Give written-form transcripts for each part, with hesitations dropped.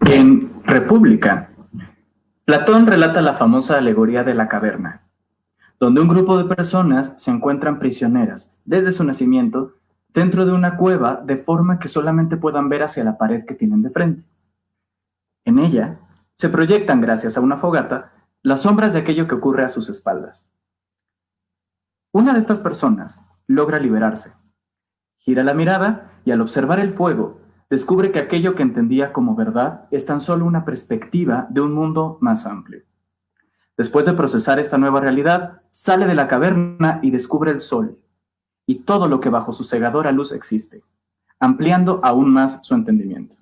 En República, Platón relata la famosa alegoría de la caverna, donde un grupo de personas se encuentran prisioneras desde su nacimiento dentro de una cueva de forma que solamente puedan ver hacia la pared que tienen de frente. En ella se proyectan, gracias a una fogata, las sombras de aquello que ocurre a sus espaldas. Una de estas personas logra liberarse, gira la mirada y al observar el fuego, descubre que aquello que entendía como verdad es tan solo una perspectiva de un mundo más amplio. Después de procesar esta nueva realidad, sale de la caverna y descubre el sol y todo lo que bajo su cegadora luz existe, ampliando aún más su entendimiento.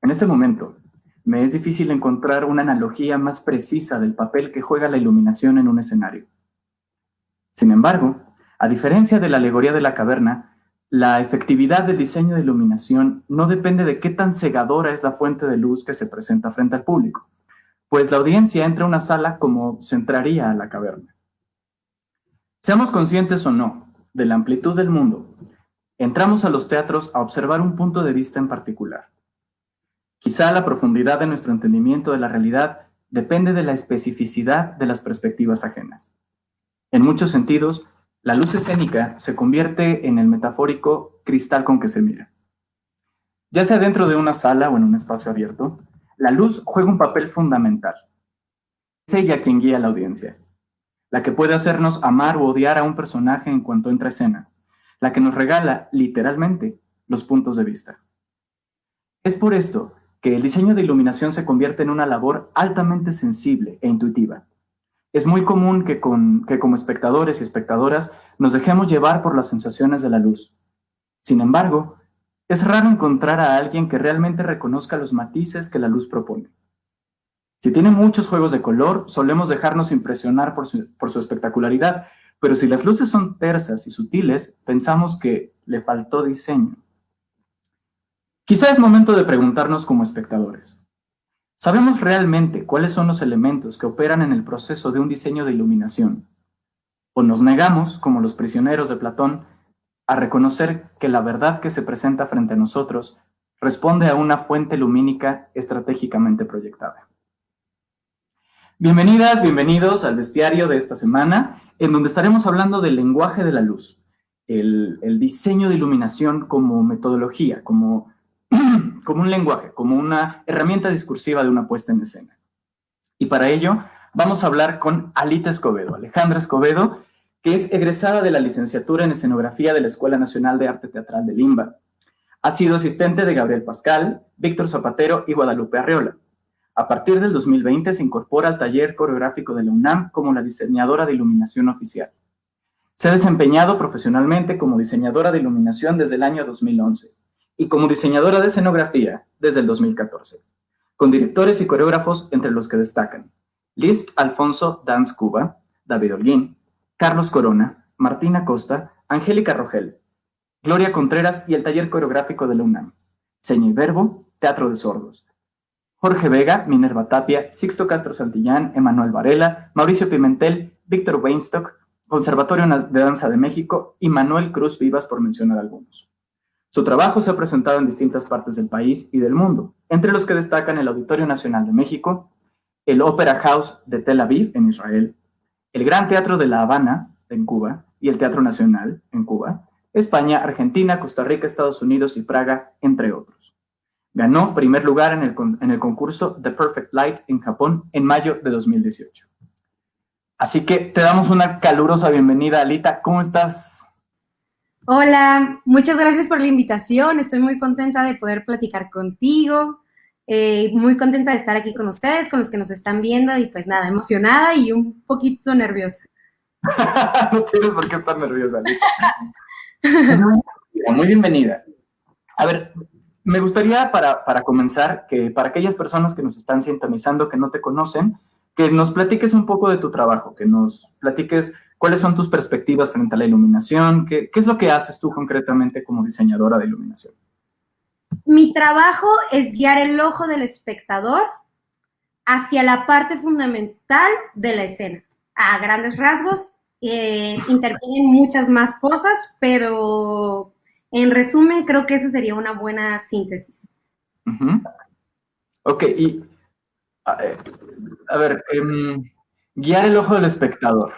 En este momento, me es difícil encontrar una analogía más precisa del papel que juega la iluminación en un escenario. Sin embargo, a diferencia de la alegoría de la caverna, la efectividad del diseño de iluminación no depende de qué tan cegadora es la fuente de luz que se presenta frente al público, pues la audiencia entra a una sala como se entraría a la caverna. Seamos conscientes o no de la amplitud del mundo, entramos a los teatros a observar un punto de vista en particular. Quizá la profundidad de nuestro entendimiento de la realidad depende de la especificidad de las perspectivas ajenas. En muchos sentidos, la luz escénica se convierte en el metafórico cristal con que se mira. Ya sea dentro de una sala o en un espacio abierto, la luz juega un papel fundamental. Es ella quien guía a la audiencia, la que puede hacernos amar o odiar a un personaje en cuanto entra a escena, la que nos regala, literalmente, los puntos de vista. Es por esto que el diseño de iluminación se convierte en una labor altamente sensible e intuitiva. Es muy común que como espectadores y espectadoras nos dejemos llevar por las sensaciones de la luz. Sin embargo, es raro encontrar a alguien que realmente reconozca los matices que la luz propone. Si tiene muchos juegos de color, solemos dejarnos impresionar por su espectacularidad, pero si las luces son tersas y sutiles, pensamos que le faltó diseño. Quizá es momento de preguntarnos como espectadores, ¿sabemos realmente cuáles son los elementos que operan en el proceso de un diseño de iluminación? ¿O nos negamos, como los prisioneros de Platón, a reconocer que la verdad que se presenta frente a nosotros responde a una fuente lumínica estratégicamente proyectada? Bienvenidas, bienvenidos al bestiario de esta semana, en donde estaremos hablando del lenguaje de la luz, el diseño de iluminación como metodología, como un lenguaje, como una herramienta discursiva de una puesta en escena. Y para ello vamos a hablar con Alejandra Escobedo, que es egresada de la licenciatura en escenografía de la Escuela Nacional de Arte Teatral de Limba. Ha sido asistente de Gabriel Pascal, Víctor Zapatero y Guadalupe Arreola. A partir del 2020 se incorpora al taller coreográfico de la UNAM como la diseñadora de iluminación oficial. Se ha desempeñado profesionalmente como diseñadora de iluminación desde el año 2011 y como diseñadora de escenografía desde el 2014, con directores y coreógrafos entre los que destacan Liz Alfonso Dance Cuba, David Holguín, Carlos Corona, Martina Costa, Angélica Rogel, Gloria Contreras y el taller coreográfico de la UNAM, Seña y Verbo, Teatro de Sordos, Jorge Vega, Minerva Tapia, Sixto Castro Santillán, Emanuel Varela, Mauricio Pimentel, Víctor Weinstock, Conservatorio de Danza de México y Manuel Cruz Vivas, por mencionar algunos. Su trabajo se ha presentado en distintas partes del país y del mundo, entre los que destacan el Auditorio Nacional de México, el Opera House de Tel Aviv, en Israel, el Gran Teatro de La Habana, en Cuba, y el Teatro Nacional, en Cuba, España, Argentina, Costa Rica, Estados Unidos y Praga, entre otros. Ganó primer lugar en el concurso The Perfect Light en Japón en mayo de 2018. Así que te damos una calurosa bienvenida, Alita. ¿Cómo estás? Hola, muchas gracias por la invitación. Estoy muy contenta de poder platicar contigo. Muy contenta de estar aquí con ustedes, con los que nos están viendo y pues nada, emocionada y un poquito nerviosa. No tienes por qué estar nerviosa, Alita. Muy bienvenida. A ver, Me gustaría, para comenzar, que para aquellas personas que nos están sintonizando, que no te conocen, que nos platiques un poco de tu trabajo, que nos platiques cuáles son tus perspectivas frente a la iluminación, qué es lo que haces tú concretamente como diseñadora de iluminación. Mi trabajo es guiar el ojo del espectador hacia la parte fundamental de la escena. A grandes rasgos, intervienen muchas más cosas, pero en resumen, creo que esa sería una buena síntesis. Ok, y a ver, guiar el ojo del espectador.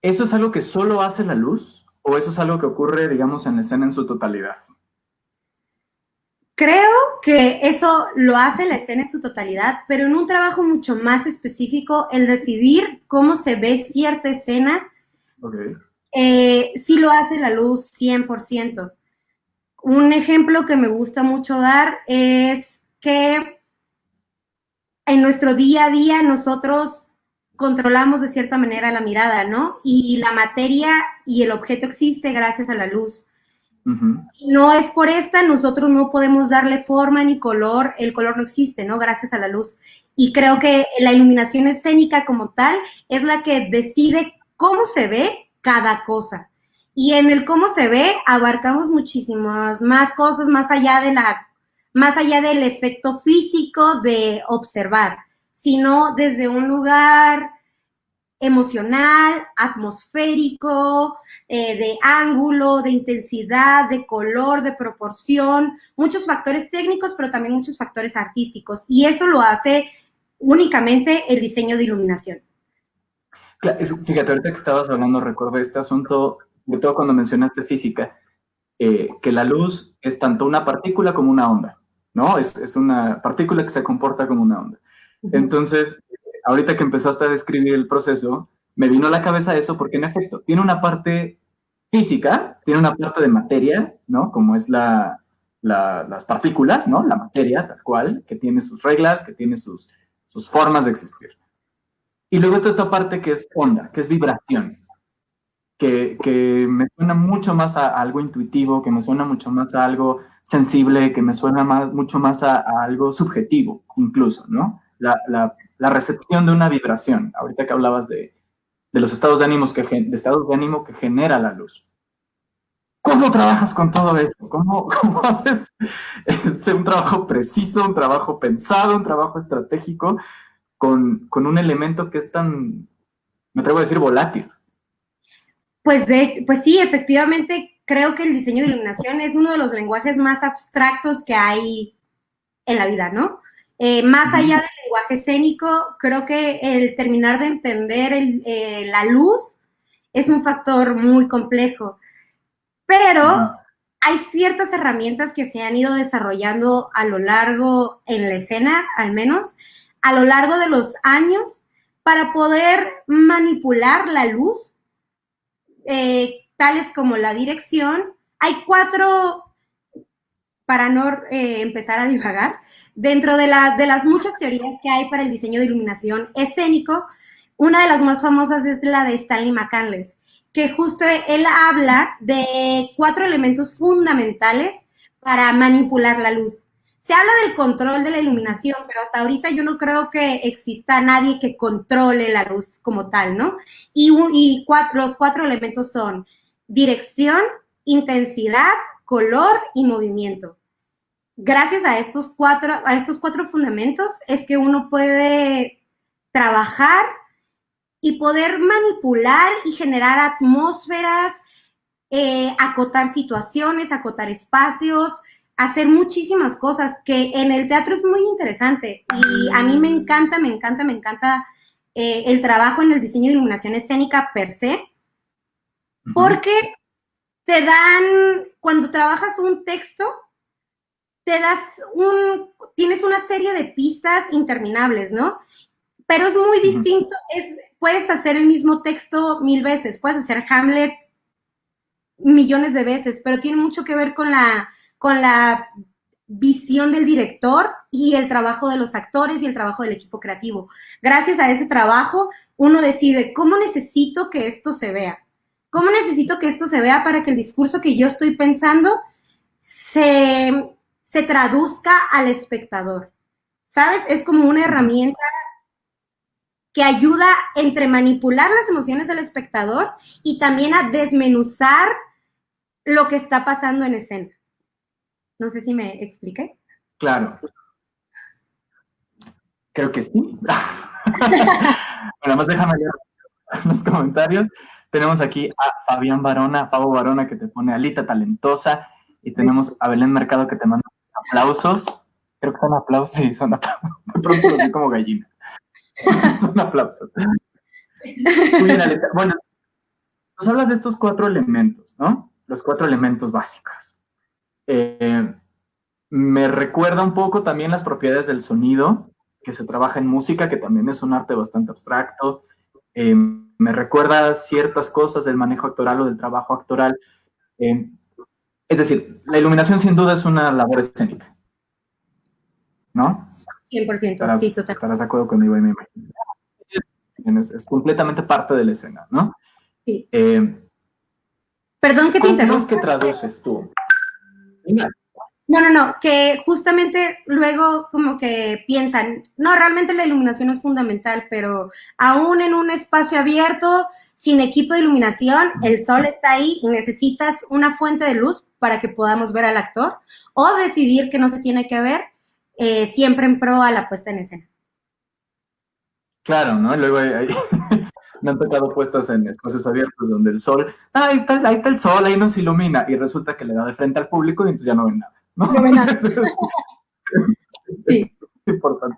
¿Eso es algo que solo hace la luz o eso es algo que ocurre, digamos, en la escena en su totalidad? Creo que eso lo hace la escena en su totalidad, pero en un trabajo mucho más específico, el decidir cómo se ve cierta escena, Okay. Sí lo hace la luz 100%. Un ejemplo que me gusta mucho dar es que en nuestro día a día nosotros controlamos de cierta manera la mirada, ¿no? Y la materia y el objeto existe gracias a la luz. Si no es por esta, nosotros no podemos darle forma ni color, el color no existe, ¿no? Gracias a la luz. Y creo que la iluminación escénica como tal es la que decide cómo se ve cada cosa. Y en el cómo se ve abarcamos muchísimas más cosas más allá del efecto físico de observar, sino desde un lugar emocional, atmosférico, de ángulo, de intensidad, de color, de proporción, muchos factores técnicos, pero también muchos factores artísticos. Y eso lo hace únicamente el diseño de iluminación. Fíjate, ahorita que estabas hablando, recuerdo este asunto, de todo cuando mencionaste física, que la luz es tanto una partícula como una onda, ¿no? Es una partícula que se comporta como una onda. Entonces, ahorita que empezaste a describir el proceso, me vino a la cabeza eso porque en efecto tiene una parte física, tiene una parte de materia, ¿no? Como es las partículas, ¿no? La materia tal cual, que tiene sus reglas, que tiene sus formas de existir. Y luego está esta parte que es onda, que es vibración, que me suena mucho más a algo intuitivo, que me suena mucho más a algo sensible, que me suena mucho más a algo subjetivo, incluso, ¿no? La recepción de una vibración. Ahorita que hablabas de los estados de ánimo que genera la luz. ¿Cómo trabajas con todo eso? ¿Cómo haces un trabajo preciso, un trabajo pensado, un trabajo estratégico con un elemento que es tan, me atrevo a decir, volátil? Pues sí, efectivamente, creo que el diseño de iluminación es uno de los lenguajes más abstractos que hay en la vida, ¿no? Más allá del lenguaje escénico, creo que el terminar de entender la luz es un factor muy complejo, pero hay ciertas herramientas que se han ido desarrollando a lo largo, en la escena al menos, a lo largo de los años, para poder manipular la luz, tales como la dirección. Hay 4, para no empezar a divagar, dentro de las muchas teorías que hay para el diseño de iluminación escénico, una de las más famosas es la de Stanley McCandless, que justo él habla de 4 elementos fundamentales para manipular la luz. Se habla del control de la iluminación, pero hasta ahorita yo no creo que exista nadie que controle la luz como tal, ¿no? Y los 4 elementos son dirección, intensidad, color y movimiento. Gracias a estos cuatro fundamentos es que uno puede trabajar y poder manipular y generar atmósferas, acotar situaciones, acotar espacios, hacer muchísimas cosas que en el teatro es muy interesante. Y a mí me encanta el trabajo en el diseño de iluminación escénica per se, porque cuando trabajas un texto, tienes una serie de pistas interminables, ¿no? Pero es muy distinto, puedes hacer el mismo texto 1000 veces, puedes hacer Hamlet millones de veces, pero tiene mucho que ver con la visión del director y el trabajo de los actores y el trabajo del equipo creativo. Gracias a ese trabajo, uno decide cómo necesito que esto se vea. ¿Cómo necesito que esto se vea para que el discurso que yo estoy pensando se traduzca al espectador. ¿Sabes? Es como una herramienta que ayuda entre manipular las emociones del espectador y también a desmenuzar lo que está pasando en escena. No sé si me expliqué. Claro. Creo que sí. Nada más déjame leer los comentarios. Tenemos aquí a Fabián Barona, Fabo Barona, que te pone Alita talentosa. Y tenemos a Belén Mercado, que te manda aplausos. Creo que son aplausos. Sí, son aplausos. De pronto lo vi como gallina. Son aplausos. Muy bien, Alita. Bueno, nos hablas de estos 4 elementos, ¿no? Los 4 elementos básicos. Me recuerda un poco también las propiedades del sonido, que se trabaja en música, que también es un arte bastante abstracto. Me recuerda ciertas cosas del manejo actoral o del trabajo actoral. Es decir, la iluminación sin duda es una labor escénica, ¿no? 100%, sí, totalmente. Estarás de acuerdo conmigo y me imagino. Es completamente parte de la escena, ¿no? Sí. Perdón que te interrumpa. ¿Cómo es que traduces tú? Venga. No, que justamente luego como que piensan, no, realmente la iluminación es fundamental, pero aún en un espacio abierto, sin equipo de iluminación, el sol está ahí y necesitas una fuente de luz para que podamos ver al actor, o decidir que no se tiene que ver, siempre en pro a la puesta en escena. Claro, ¿no? Luego me han tocado puestas en espacios abiertos donde el sol, ahí está el sol, ahí nos ilumina, y resulta que le da de frente al público y entonces ya no ven nada. No ven nada. Sí. Es importante.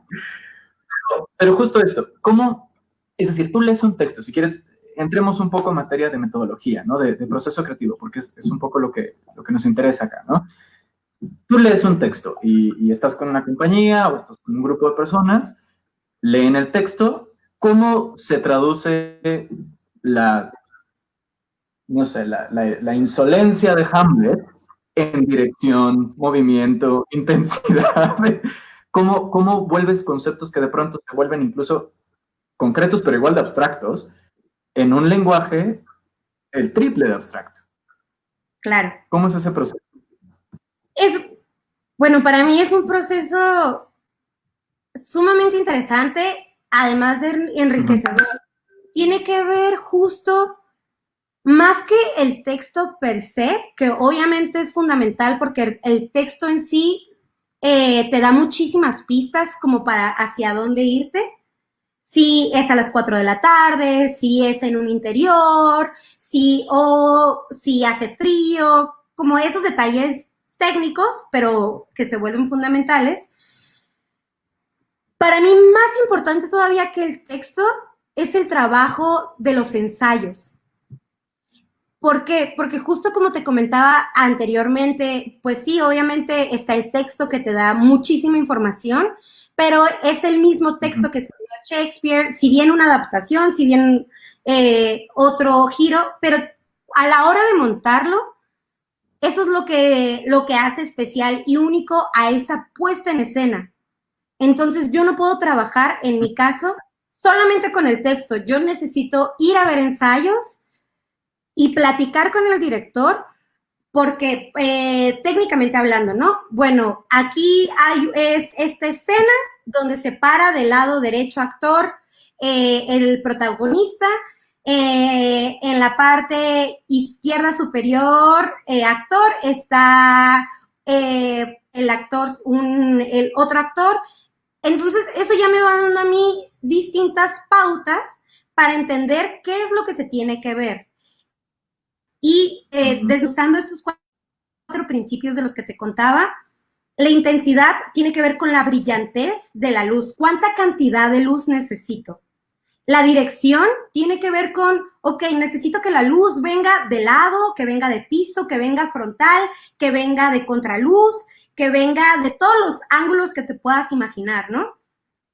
Pero justo esto, ¿cómo? Es decir, tú lees un texto, si quieres, entremos un poco en materia de metodología, ¿no? De proceso creativo, porque es un poco lo que nos interesa acá, ¿no? Tú lees un texto y estás con una compañía o estás con un grupo de personas, leen el texto, ¿cómo se traduce la insolencia de Hamlet en dirección, movimiento, intensidad? ¿Cómo vuelves conceptos que de pronto se vuelven incluso concretos, pero igual de abstractos, en un lenguaje el triple de abstracto? Claro. ¿Cómo es ese proceso? Bueno, para mí es un proceso sumamente interesante, además de enriquecedor. Tiene que ver justo más que el texto per se, que obviamente es fundamental porque el texto en sí te da muchísimas pistas como para hacia dónde irte. Si es a las 4 de la tarde, si es en un interior, si hace frío, como esos detalles técnicos, pero que se vuelven fundamentales. Para mí, más importante todavía que el texto es el trabajo de los ensayos. ¿Por qué? Porque justo como te comentaba anteriormente, pues sí, obviamente está el texto que te da muchísima información, pero es el mismo texto que escribió Shakespeare, si bien una adaptación, si bien otro giro, pero a la hora de montarlo, eso es lo que hace especial y único a esa puesta en escena. Entonces yo no puedo trabajar, en mi caso, solamente con el texto. Yo necesito ir a ver ensayos y platicar con el director, porque técnicamente hablando, ¿no? Bueno, aquí es esta escena donde se para del lado derecho actor el protagonista, en la parte izquierda superior actor está el actor, el otro actor. Entonces, eso ya me va dando a mí distintas pautas para entender qué es lo que se tiene que ver. Y desglosando estos 4 principios de los que te contaba, la intensidad tiene que ver con la brillantez de la luz. ¿Cuánta cantidad de luz necesito? La dirección tiene que ver con, ok, necesito que la luz venga de lado, que venga de piso, que venga frontal, que venga de contraluz, que venga de todos los ángulos que te puedas imaginar, ¿no?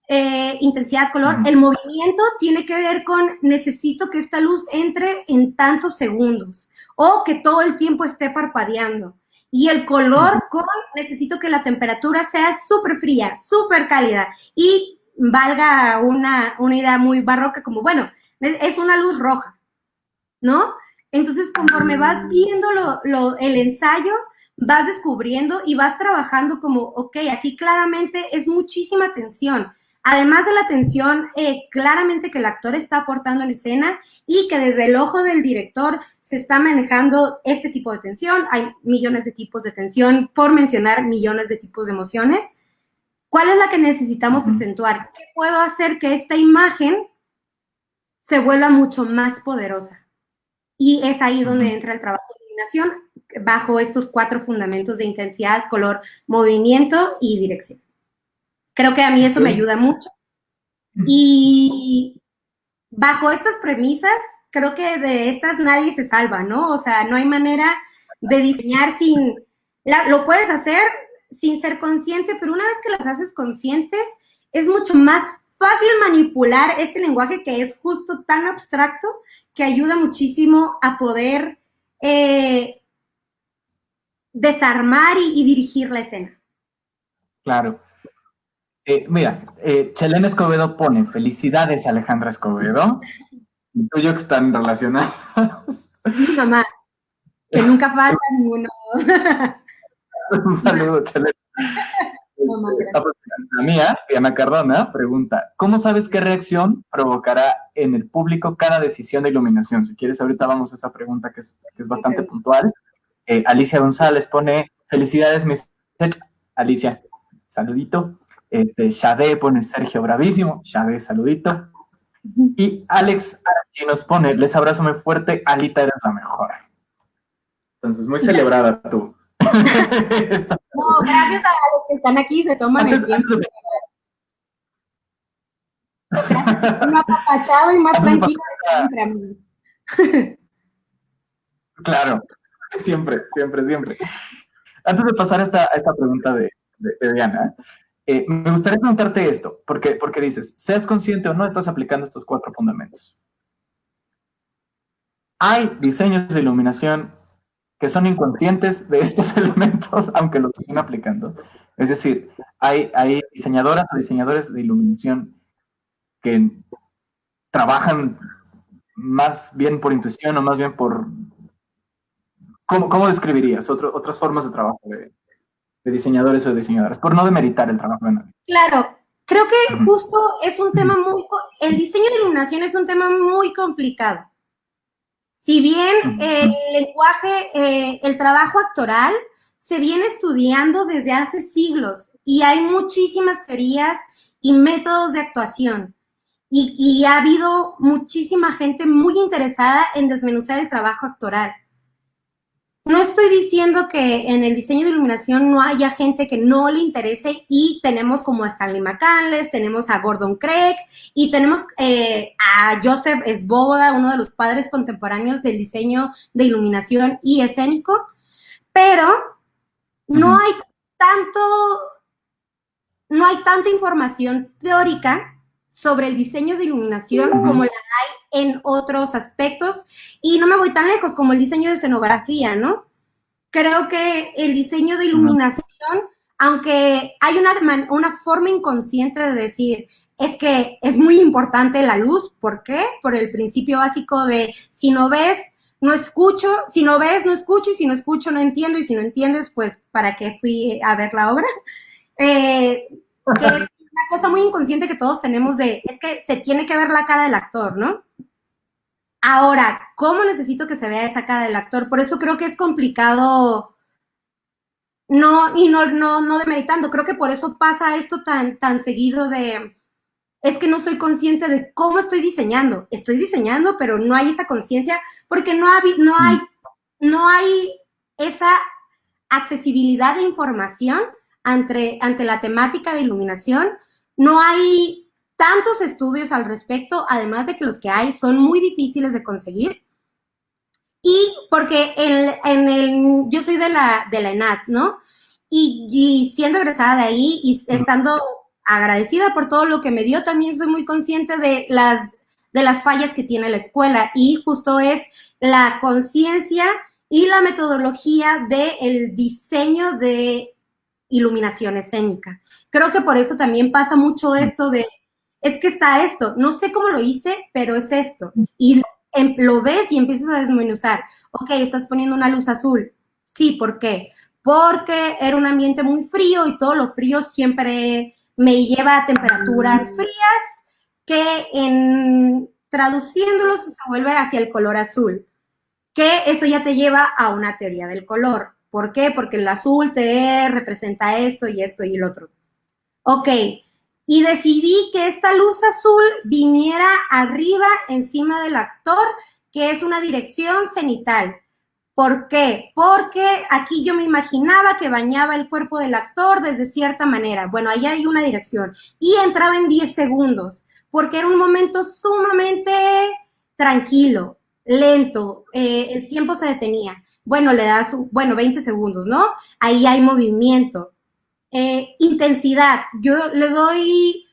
Intensidad, color. El movimiento tiene que ver con necesito que esta luz entre en tantos segundos o que todo el tiempo esté parpadeando. Y el color con necesito que la temperatura sea súper fría, súper cálida y valga una idea muy barroca como, bueno, es una luz roja, ¿no? Entonces, conforme vas viendo el ensayo, vas descubriendo y vas trabajando como, ok, aquí claramente es muchísima atención. Además de la atención, claramente que el actor está aportando en la escena y que desde el ojo del director se está manejando este tipo de tensión. Hay millones de tipos de tensión, por mencionar millones de tipos de emociones. ¿Cuál es la que necesitamos acentuar? ¿Qué puedo hacer que esta imagen se vuelva mucho más poderosa? Y es ahí donde entra el trabajo de iluminación, bajo estos 4 fundamentos de intensidad, color, movimiento y dirección. Creo que a mí eso me ayuda mucho. Y bajo estas premisas, creo que de estas nadie se salva, ¿no? O sea, no hay manera de diseñar sin... lo puedes hacer sin ser consciente, pero una vez que las haces conscientes, es mucho más fácil manipular este lenguaje que es justo tan abstracto que ayuda muchísimo a poder desarmar y dirigir la escena. Claro. Mira, Chelena Escobedo pone, felicidades Alejandra Escobedo, y tú y yo que están relacionados. Mi mamá, que nunca falta ninguno. Un saludo, Chelena. La mía, Diana Cardona, pregunta, ¿cómo sabes qué reacción provocará en el público cada decisión de iluminación? Si quieres, ahorita vamos a esa pregunta que es bastante puntual. Alicia González pone, felicidades, mis... Alicia, saludito. Shade pone Sergio bravísimo, Shade, saludito. Y Alex Arachi nos pone, les abrazo muy fuerte, Alita, eres la mejor. Entonces, muy celebrada tú. No, gracias a los que están aquí, se toman el tiempo. Un apapachado y más tranquilo entre amigos. Claro, siempre, siempre, siempre. Antes de pasar a esta pregunta de Diana, me gustaría preguntarte esto, porque dices, seas consciente o no, estás aplicando estos 4 fundamentos. Hay diseños de iluminación que son inconscientes de estos elementos, aunque los estén aplicando. Es decir, hay diseñadoras o diseñadores de iluminación que trabajan más bien por intuición o más bien por... ¿Cómo describirías otras formas de trabajo de diseñadores o diseñadoras? Por no demeritar el trabajo de nadie. Claro, creo que justo es un tema el diseño de iluminación es un tema muy complicado. Si bien el lenguaje, el trabajo actoral se viene estudiando desde hace siglos y hay muchísimas teorías y métodos de actuación y ha habido muchísima gente muy interesada en desmenuzar el trabajo actoral. No estoy diciendo que en el diseño de iluminación no haya gente que no le interese y tenemos como a Stanley McCandless, tenemos a Gordon Craig y tenemos a Joseph Svoboda, uno de los padres contemporáneos del diseño de iluminación y escénico, pero no hay tanta información teórica sobre el diseño de iluminación como la hay en otros aspectos, y no me voy tan lejos como el diseño de escenografía, ¿no? Creo que el diseño de iluminación, aunque hay una forma inconsciente de decir, es que es muy importante la luz, ¿por qué? Por el principio básico de si no ves, no escucho, si no ves, no escucho, y si no escucho, no entiendo, y si no entiendes, pues, ¿para qué fui a ver la obra? Que es una cosa muy inconsciente que todos tenemos es que se tiene que ver la cara del actor, ¿no? Ahora, ¿cómo necesito que se vea esa cara del actor? Por eso creo que es complicado, no demeritando, creo que por eso pasa esto tan seguido es que no soy consciente de cómo estoy diseñando, pero no hay esa conciencia, porque no hay esa accesibilidad de información ante la temática de iluminación, no hay tantos estudios al respecto, además de que los que hay son muy difíciles de conseguir, y porque yo soy de la ENAD, ¿no? Y siendo egresada de ahí y estando agradecida por todo lo que me dio, también soy muy consciente de las fallas que tiene la escuela, y justo es la conciencia y la metodología del diseño de iluminación escénica. Creo que por eso también pasa mucho esto de, es que está esto, no sé cómo lo hice, pero es esto. Y lo ves y empiezas a desmenuzar. Ok, estás poniendo una luz azul. Sí, ¿por qué? porque era un ambiente muy frío y todo lo frío siempre me lleva a temperaturas frías que traduciéndolo se vuelve hacia el color azul, que eso ya te lleva a una teoría del color. ¿Por qué? Porque el azul te representa esto y esto y el otro. Ok, y decidí que esta luz azul viniera arriba, encima del actor, que es una dirección cenital. ¿Por qué? Porque aquí yo me imaginaba que bañaba el cuerpo del actor desde cierta manera. Bueno, ahí hay una dirección. Y entraba en 10 segundos, porque era un momento sumamente tranquilo, lento, el tiempo se detenía. Bueno, le das, 20 segundos, ¿no? Ahí hay movimiento. Intensidad, yo le doy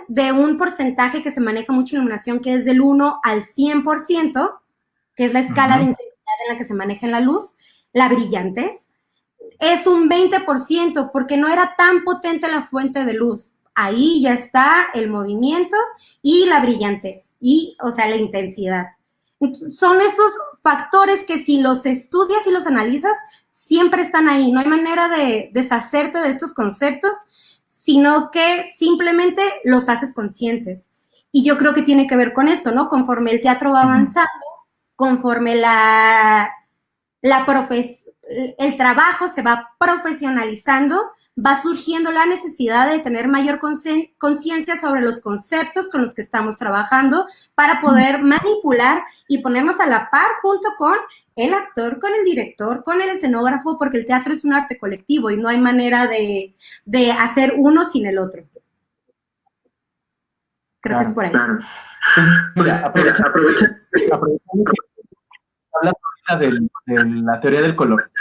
de un porcentaje que se maneja mucho en iluminación, que es del 1 al 100%, que es la escala de intensidad en la que se maneja en la luz. La brillantez es un 20%, porque no era tan potente la fuente de luz. Ahí ya está el movimiento y la brillantez, o sea, la intensidad. Son estos factores que si los estudias y los analizas, siempre están ahí. No hay manera de deshacerte de estos conceptos, sino que simplemente los haces conscientes. Y yo creo que tiene que ver con esto, ¿no? Conforme el teatro va avanzando, conforme el trabajo se va profesionalizando, va surgiendo la necesidad de tener mayor conciencia sobre los conceptos con los que estamos trabajando para poder manipular y ponernos a la par junto con el actor, con el director, con el escenógrafo, porque el teatro es un arte colectivo y no hay manera de hacer uno sin el otro. Creo que es por ahí. Claro. Pues mira, aprovecha hablas de la teoría del color,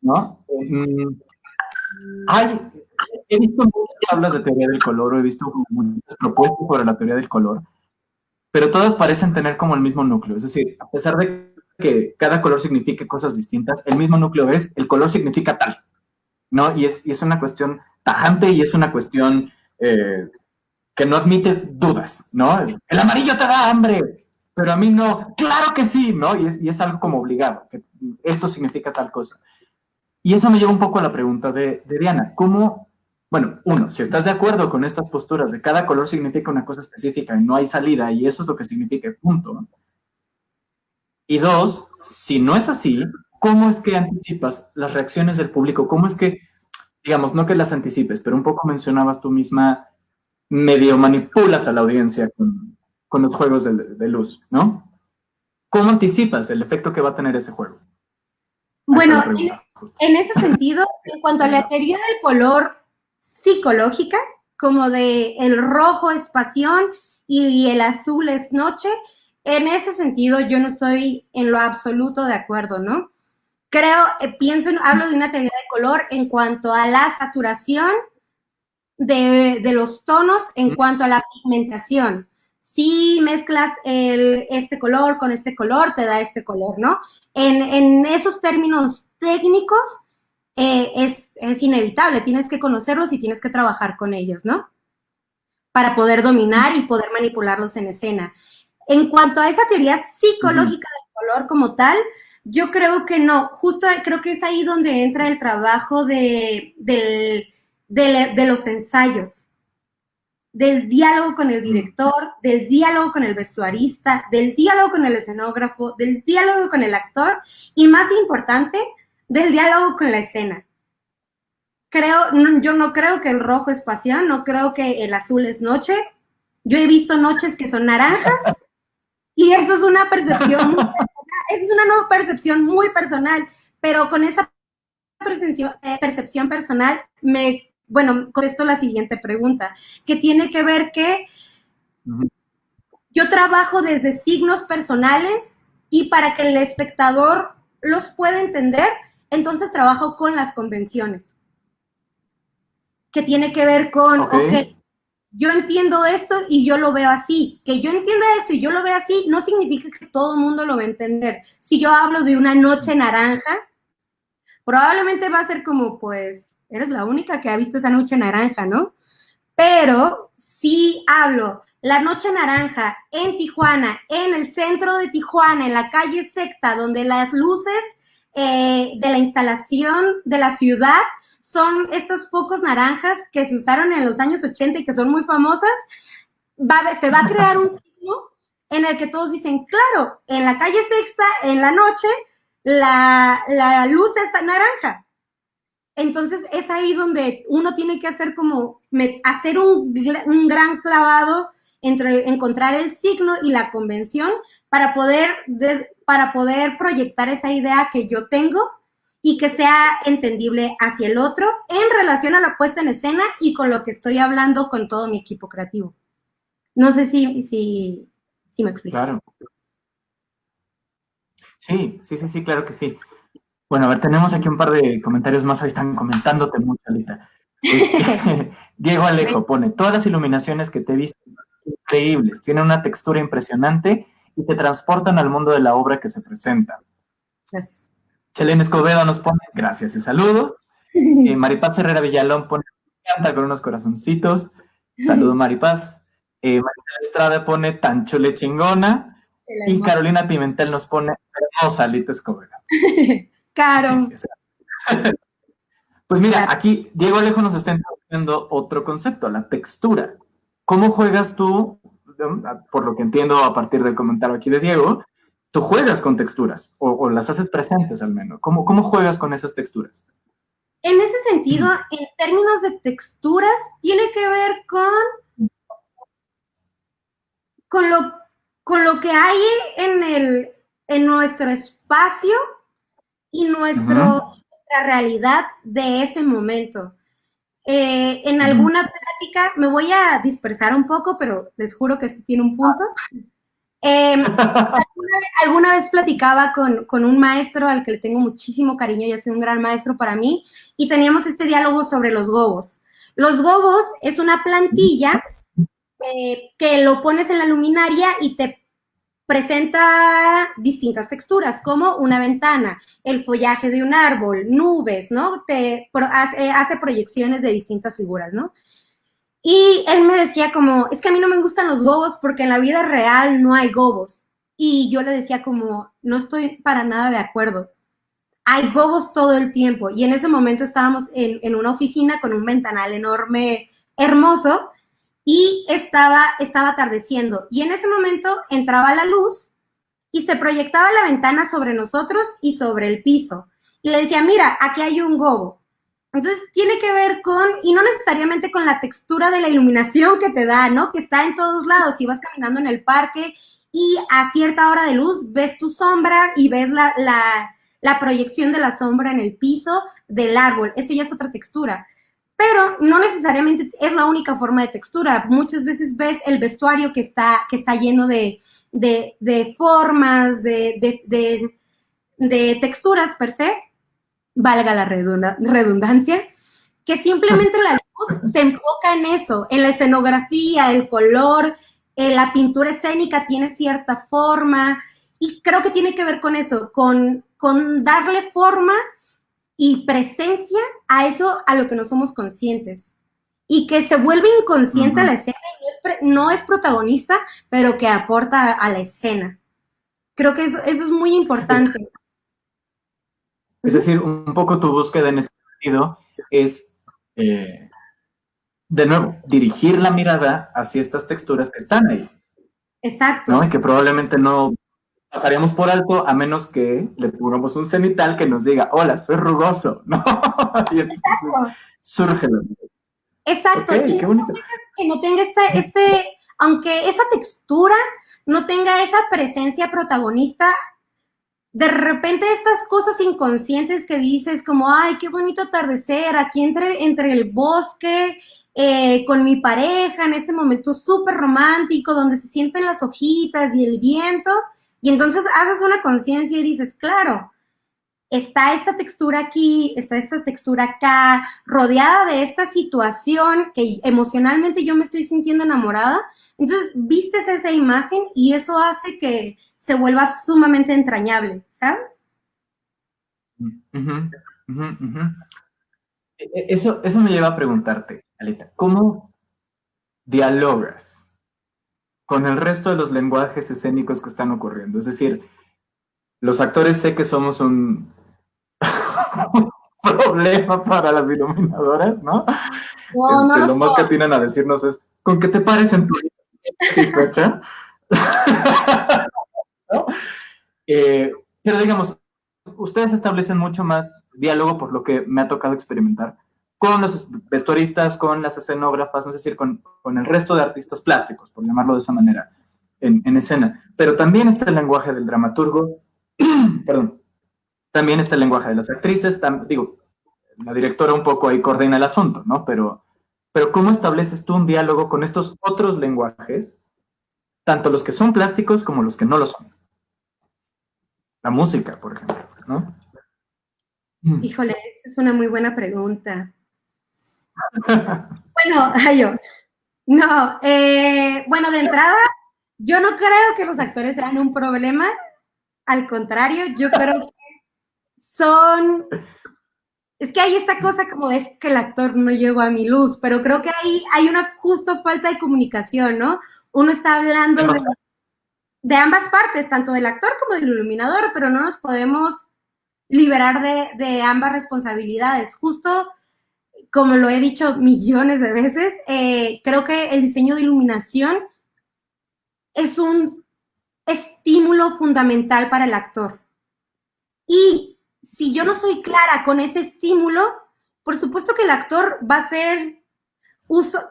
¿no? He visto muchas tablas de teoría del color, o he visto muchas propuestas sobre la teoría del color, pero todas parecen tener como el mismo núcleo. Es decir, a pesar de que cada color signifique cosas distintas, el mismo núcleo es, el color significa tal, ¿no? Y es una cuestión tajante y es una cuestión que no admite dudas, ¿no? El amarillo te da hambre, pero a mí no. Claro que sí, ¿no? Y es algo como obligado, que esto significa tal cosa. Y eso me lleva un poco a la pregunta de Diana. ¿Cómo, bueno, uno, si estás de acuerdo con estas posturas de cada color significa una cosa específica y no hay salida y eso es lo que significa, punto? Y dos, si no es así, ¿cómo es que anticipas las reacciones del público? ¿Cómo es que, digamos, no que las anticipes, pero un poco mencionabas tú misma, medio manipulas a la audiencia con los juegos de luz, ¿no? ¿Cómo anticipas el efecto que va a tener ese juego? Bueno, en ese sentido, en cuanto a la teoría del color psicológica, como de el rojo es pasión y el azul es noche, en ese sentido yo no estoy en lo absoluto de acuerdo, ¿no? Hablo de una teoría de color en cuanto a la saturación de los tonos, en cuanto a la pigmentación. Si mezclas este color con este color, te da este color, ¿no? En esos términos técnicos es inevitable, tienes que conocerlos y tienes que trabajar con ellos, ¿no? Para poder dominar y poder manipularlos en escena. En cuanto a esa teoría psicológica del color como tal, yo creo que no, justo creo que es ahí donde entra el trabajo de los ensayos, del diálogo con el director, del diálogo con el vestuarista, del diálogo con el escenógrafo, del diálogo con el actor y, más importante, del diálogo con la escena. Yo no creo que el rojo es pasión, no creo que el azul es noche. Yo he visto noches que son naranjas y eso es una percepción muy personal, es una percepción muy personal, pero con esta percepción personal contesto la siguiente pregunta, que tiene que ver que yo trabajo desde signos personales y para que el espectador los pueda entender, entonces trabajo con las convenciones, que tiene que ver con, okay, yo entiendo esto y yo lo veo así. Que yo entienda esto y yo lo veo así no significa que todo el mundo lo va a entender. Si yo hablo de una noche naranja, probablemente va a ser como, pues, eres la única que ha visto esa noche naranja, ¿no? Pero si hablo la noche naranja en Tijuana, en el centro de Tijuana, en la calle Secta, donde las luces de la instalación de la ciudad son estos focos naranjas que se usaron en los años 80 y que son muy famosas. Se va a crear un signo en el que todos dicen, claro, en la calle Sexta, en la noche, la luz es naranja. Entonces es ahí donde uno tiene que hacer como, hacer un gran clavado entre encontrar el signo y la convención para poder proyectar esa idea que yo tengo y que sea entendible hacia el otro en relación a la puesta en escena y con lo que estoy hablando con todo mi equipo creativo. No sé si me explico. Claro. Sí, claro que sí. Bueno, a ver, tenemos aquí un par de comentarios más. Hoy están comentándote mucho, Alita. Diego Alejo pone, todas las iluminaciones que te he visto increíbles, tienen una textura impresionante y te transportan al mundo de la obra que se presenta. Gracias. Chelene Escobedo nos pone, gracias y saludos. Maripaz Herrera Villalón pone, me encanta con unos corazoncitos. Saludos, Maripaz. María Estrada pone, tan chule chingona. Y Carolina Pimentel nos pone, hermosa Alita Escobedo. Caro. Sí, pues mira, aquí Diego Alejo nos está introduciendo otro concepto, la textura. ¿Cómo juegas tú? Por lo que entiendo a partir del comentario aquí de Diego, tú juegas con texturas o las haces presentes al menos. ¿Cómo juegas con esas texturas? En ese sentido, en términos de texturas, tiene que ver con lo que hay en nuestro espacio y nuestra realidad de ese momento. En alguna plática, me voy a dispersar un poco, pero les juro que este tiene un punto. Alguna vez platicaba con un maestro al que le tengo muchísimo cariño y ha sido un gran maestro para mí, y teníamos este diálogo sobre los gobos. Los gobos es una plantilla que lo pones en la luminaria y te presenta distintas texturas, como una ventana, el follaje de un árbol, nubes, ¿no? Hace proyecciones de distintas figuras, ¿no? Y él me decía como, es que a mí no me gustan los gobos porque en la vida real no hay gobos. Y yo le decía como, no estoy para nada de acuerdo. Hay gobos todo el tiempo. Y en ese momento estábamos en una oficina con un ventanal enorme, hermoso, y estaba atardeciendo. Y en ese momento entraba la luz y se proyectaba la ventana sobre nosotros y sobre el piso. Y le decía, mira, aquí hay un gobo. Entonces tiene que ver y no necesariamente con la textura de la iluminación que te da, ¿no? Que está en todos lados. Si vas caminando en el parque y a cierta hora de luz ves tu sombra y ves la proyección de la sombra en el piso del árbol. Eso ya es otra textura. Pero no necesariamente es la única forma de textura. Muchas veces ves el vestuario que está lleno de formas, de texturas per se, valga la redundancia, que simplemente la luz se enfoca en eso, en la escenografía, el color, la pintura escénica tiene cierta forma, y creo que tiene que ver con eso, con darle forma y presencia a eso a lo que no somos conscientes. Y que se vuelve inconsciente a la escena y no es protagonista, pero que aporta a la escena. Creo que eso es muy importante. Es decir, un poco tu búsqueda en ese sentido es, de nuevo, dirigir la mirada hacia estas texturas que están ahí. Exacto. ¿No? Y que probablemente no pasaríamos por alto a menos que le pongamos un cenital que nos diga, hola, soy rugoso, ¿no? Y entonces surge la... Exacto. Okay, qué bonito. Que no tenga aunque esa textura no tenga esa presencia protagonista, de repente estas cosas inconscientes que dices como, ay, qué bonito atardecer, aquí entre el bosque, con mi pareja, en este momento súper romántico, donde se sienten las hojitas y el viento, y entonces haces una conciencia y dices, claro, está esta textura aquí, está esta textura acá, rodeada de esta situación que emocionalmente yo me estoy sintiendo enamorada, entonces vistes esa imagen y eso hace que se vuelva sumamente entrañable, ¿sabes? Eso me lleva a preguntarte, Alita, ¿cómo dialogas con el resto de los lenguajes escénicos que están ocurriendo? Es decir, los actores sé que somos un problema para las iluminadoras, ¿no? No, no lo Lo más que son. atinan a decirnos es, ¿con qué te parecen tu satisfecha? ¿No? Pero digamos, ustedes establecen mucho más diálogo por lo que me ha tocado experimentar con los vestuaristas, con las escenógrafas, es decir, con el resto de artistas plásticos, por llamarlo de esa manera, en escena. Pero también está el lenguaje del dramaturgo, perdón, también está el lenguaje de las actrices, digo, la directora un poco ahí coordina el asunto, ¿no? Pero ¿cómo estableces tú un diálogo con estos otros lenguajes, tanto los que son plásticos como los que no lo son? La música, por ejemplo, ¿no? Híjole, esa es una muy buena pregunta. Bueno, ay, yo. No, bueno, de entrada, yo no creo que los actores sean un problema. Al contrario, yo creo que son. Es que hay esta cosa como de es que el actor no llegó a mi luz, pero creo que ahí hay una justo falta de comunicación, ¿no? Uno está hablando de ambas partes, tanto del actor como del iluminador, pero no nos podemos liberar de ambas responsabilidades. Justo como lo he dicho millones de veces, creo que el diseño de iluminación es un estímulo fundamental para el actor. Y si yo no soy clara con ese estímulo, por supuesto que el actor va a hacer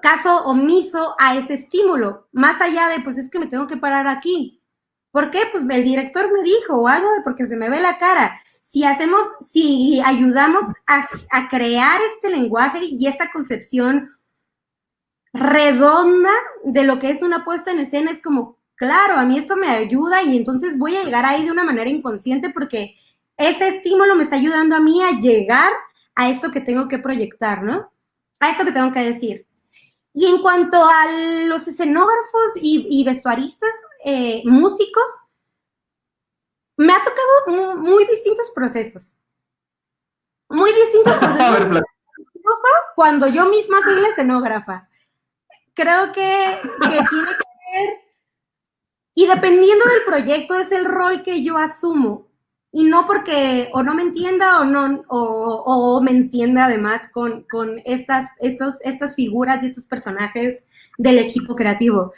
caso omiso a ese estímulo, más allá de, pues es que me tengo que parar aquí. ¿Por qué? Pues el director me dijo o algo de porque se me ve la cara. Si ayudamos a crear este lenguaje y esta concepción redonda de lo que es una puesta en escena, es como, claro, a mí esto me ayuda y entonces voy a llegar ahí de una manera inconsciente porque ese estímulo me está ayudando a mí a llegar a esto que tengo que proyectar, ¿no? A esto que tengo que decir. Y en cuanto a los escenógrafos y vestuaristas, músicos, me ha tocado muy distintos procesos. Muy distintos procesos. Incluso cuando yo misma soy la escenógrafa. Creo que tiene que ver, y dependiendo del proyecto es el rol que yo asumo, y no porque o no me entienda o no o me entienda además con estas figuras y estos personajes del equipo creativo.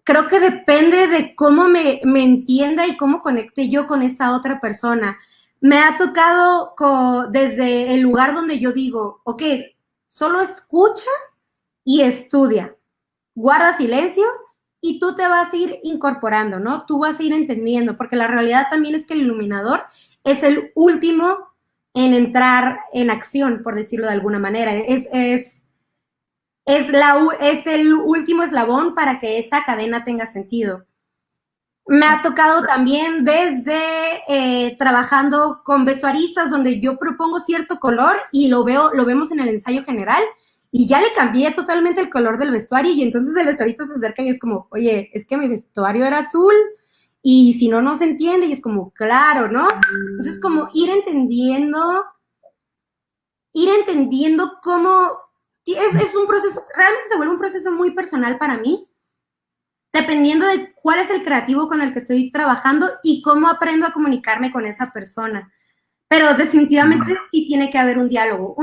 Creo que depende de cómo me entienda y cómo conecte yo con esta otra persona. Me ha tocado desde el lugar donde yo digo, ok, solo escucha y estudia, guarda silencio y tú te vas a ir incorporando, ¿no? Tú vas a ir entendiendo, porque la realidad también es que el iluminador es el último en entrar en acción, por decirlo de alguna manera. Es el último eslabón para que esa cadena tenga sentido. Me ha tocado también desde trabajando con vestuaristas donde yo propongo cierto color y lo vemos en el ensayo general y ya le cambié totalmente el color del vestuario y entonces el vestuarista se acerca y es como, oye, es que mi vestuario era azul y si no, no se entiende y es como, claro, ¿no? Entonces como ir entendiendo cómo es un proceso, realmente se vuelve un proceso muy personal para mí, dependiendo de cuál es el creativo con el que estoy trabajando y cómo aprendo a comunicarme con esa persona. Pero definitivamente sí tiene que haber un diálogo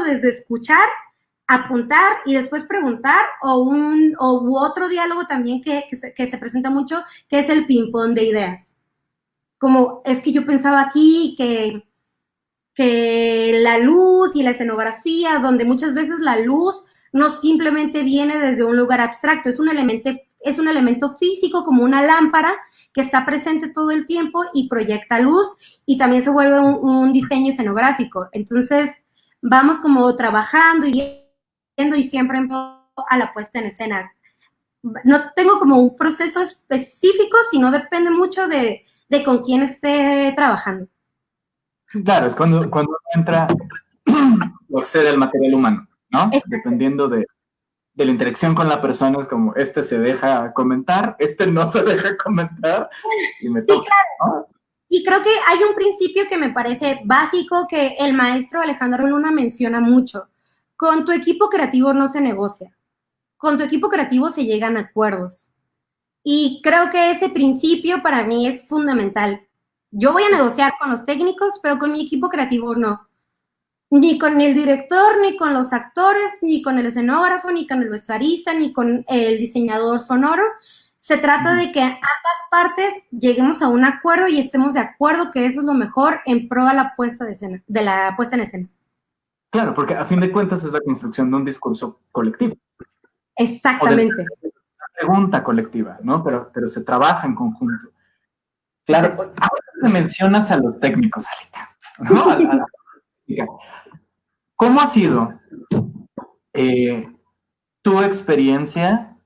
desde escuchar, apuntar y después preguntar, u otro diálogo también que se presenta mucho, que es el ping-pong de ideas. Como es que yo pensaba aquí que la luz y la escenografía, donde muchas veces la luz no simplemente viene desde un lugar abstracto, es un elemento físico como una lámpara que está presente todo el tiempo y proyecta luz y también se vuelve un diseño escenográfico. Entonces vamos como trabajando y viendo y siempre a la puesta en escena. No tengo como un proceso específico, sino depende mucho de con quién esté trabajando. Claro, es cuando entra o accede al material humano, ¿no? Exacto. Dependiendo de la interacción con la persona, es como, este se deja comentar, este no se deja comentar, y me toca, claro. ¿no? Y creo que hay un principio que me parece básico que el maestro Alejandro Luna menciona mucho. Con tu equipo creativo no se negocia. Con tu equipo creativo se llegan a acuerdos. Y creo que ese principio para mí es fundamental. Yo voy a negociar con los técnicos, pero con mi equipo creativo no. Ni con el director, ni con los actores, ni con el escenógrafo, ni con el vestuarista, ni con el diseñador sonoro. Se trata de que ambas partes lleguemos a un acuerdo y estemos de acuerdo que eso es lo mejor en pro de la puesta en escena. Claro, porque a fin de cuentas es la construcción de un discurso colectivo. Exactamente. O de una pregunta colectiva, ¿no? Pero se trabaja en conjunto. Claro, ahora que mencionas a los técnicos, Alita, ¿no? A la técnica. ¿Cómo ha sido tu experiencia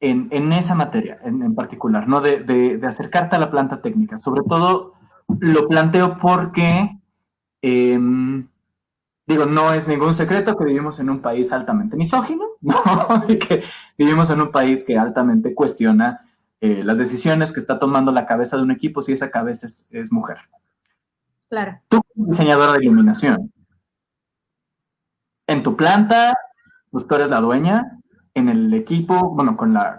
en esa materia en particular, ¿no? De acercarte a la planta técnica. Sobre todo lo planteo porque, digo, no es ningún secreto que vivimos en un país altamente misógino, ¿no? Y que vivimos en un país que altamente cuestiona las decisiones que está tomando la cabeza de un equipo si esa cabeza es mujer. Claro. Tú, como diseñadora de iluminación, en tu planta, pues tú eres la dueña, en el equipo, bueno, con la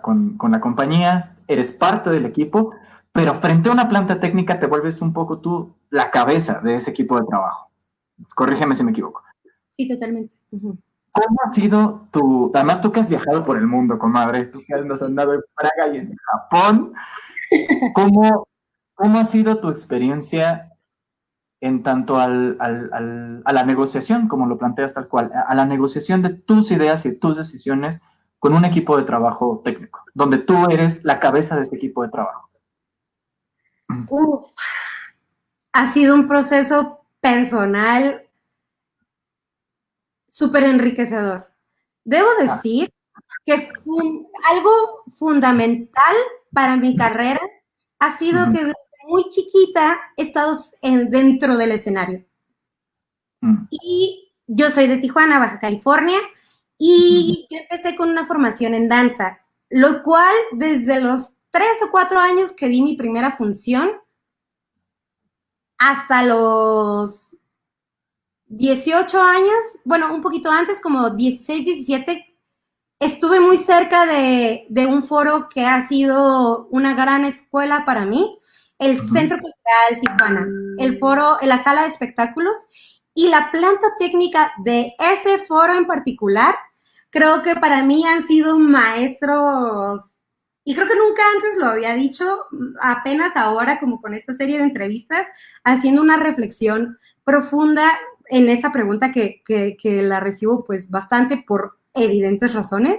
compañía, eres parte del equipo, pero frente a una planta técnica te vuelves un poco tú la cabeza de ese equipo de trabajo. Corrígeme si me equivoco. Sí, totalmente. Uh-huh. ¿Cómo ha sido además tú que has viajado por el mundo, comadre, tú que has andado en Praga y en Japón, ¿cómo ha sido tu experiencia en tanto a la negociación, como lo planteas tal cual, a la negociación de tus ideas y tus decisiones con un equipo de trabajo técnico, donde tú eres la cabeza de ese equipo de trabajo? Ha sido un proceso personal súper enriquecedor. Debo decir que algo fundamental para mi carrera ha sido que desde muy chiquita he estado dentro del escenario. Y yo soy de Tijuana, Baja California, y yo empecé con una formación en danza, lo cual desde los 3 o 4 años que di mi primera función hasta los 18 años, bueno, un poquito antes, como 16, 17, estuve muy cerca de un foro que ha sido una gran escuela para mí, el Centro Cultural Tijuana, el foro, la sala de espectáculos, y la planta técnica de ese foro en particular, creo que para mí han sido maestros, y creo que nunca antes lo había dicho, apenas ahora como con esta serie de entrevistas, haciendo una reflexión profunda en esta pregunta que la recibo pues bastante por evidentes razones.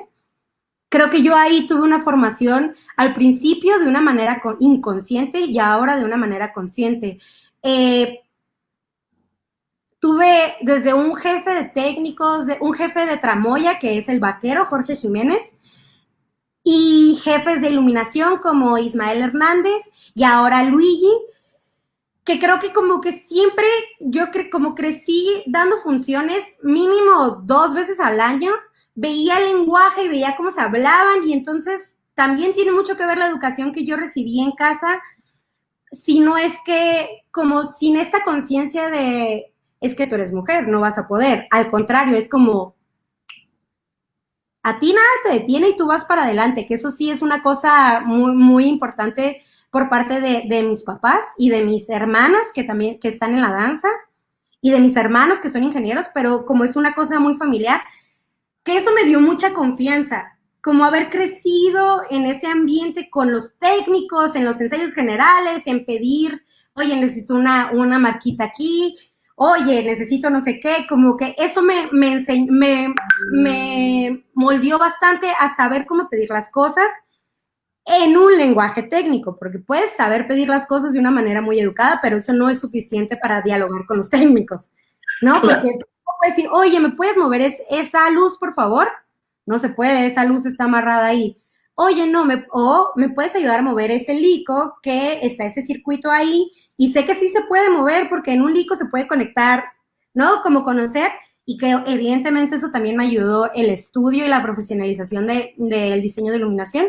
Creo que yo ahí tuve una formación al principio de una manera inconsciente y ahora de una manera consciente. Tuve desde un jefe de técnicos, un jefe de tramoya, que es el vaquero, Jorge Jiménez, y jefes de iluminación como Ismael Hernández y ahora Luigi, que creo que como que siempre yo como crecí dando funciones mínimo 2 veces al año, veía el lenguaje y veía cómo se hablaban, y entonces también tiene mucho que ver la educación que yo recibí en casa, si no es que como sin esta conciencia de es que tú eres mujer, no vas a poder, al contrario, es como a ti nada te detiene y tú vas para adelante, que eso sí es una cosa muy, muy importante por parte de mis papás y de mis hermanas que también que están en la danza y de mis hermanos que son ingenieros, pero como es una cosa muy familiar, que eso me dio mucha confianza, como haber crecido en ese ambiente con los técnicos, en los ensayos generales, en pedir, oye, necesito una marquita aquí, oye, necesito no sé qué, como que eso me moldeó bastante a saber cómo pedir las cosas en un lenguaje técnico, porque puedes saber pedir las cosas de una manera muy educada, pero eso no es suficiente para dialogar con los técnicos, ¿no? Porque tú puedes decir, oye, ¿me puedes mover esa luz, por favor? No se puede, esa luz está amarrada ahí. Oye, no, ¿me puedes ayudar a mover ese lico que está ese circuito ahí? Y sé que sí se puede mover porque en un lico se puede conectar, ¿no? Como conocer, y que evidentemente eso también me ayudó el estudio y la profesionalización del diseño de iluminación.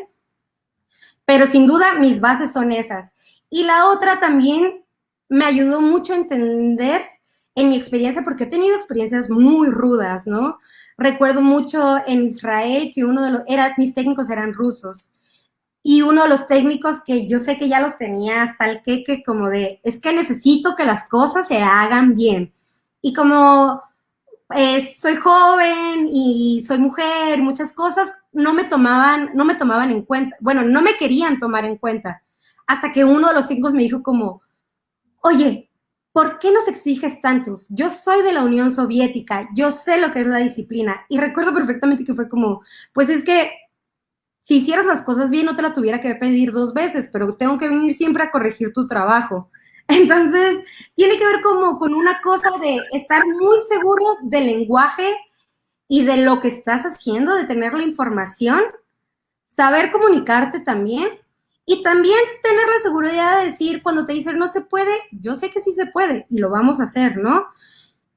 Pero sin duda mis bases son esas. Y la otra también me ayudó mucho a entender en mi experiencia, porque he tenido experiencias muy rudas, ¿no? Recuerdo mucho en Israel que mis técnicos eran rusos. Y uno de los técnicos que yo sé que ya los tenía hasta el queque, como de, es que necesito que las cosas se hagan bien. Y como soy joven y soy mujer, muchas cosas, no me tomaban en cuenta. Bueno, no me querían tomar en cuenta. Hasta que uno de los técnicos me dijo como, oye, ¿por qué nos exiges tantos? Yo soy de la Unión Soviética, yo sé lo que es la disciplina. Y recuerdo perfectamente que fue como, pues es que si hicieras las cosas bien no te la tuviera que pedir 2 veces, pero tengo que venir siempre a corregir tu trabajo. Entonces, tiene que ver como con una cosa de estar muy seguro del lenguaje y de lo que estás haciendo, de tener la información, saber comunicarte también y también tener la seguridad de decir cuando te dicen no se puede, yo sé que sí se puede y lo vamos a hacer, ¿no?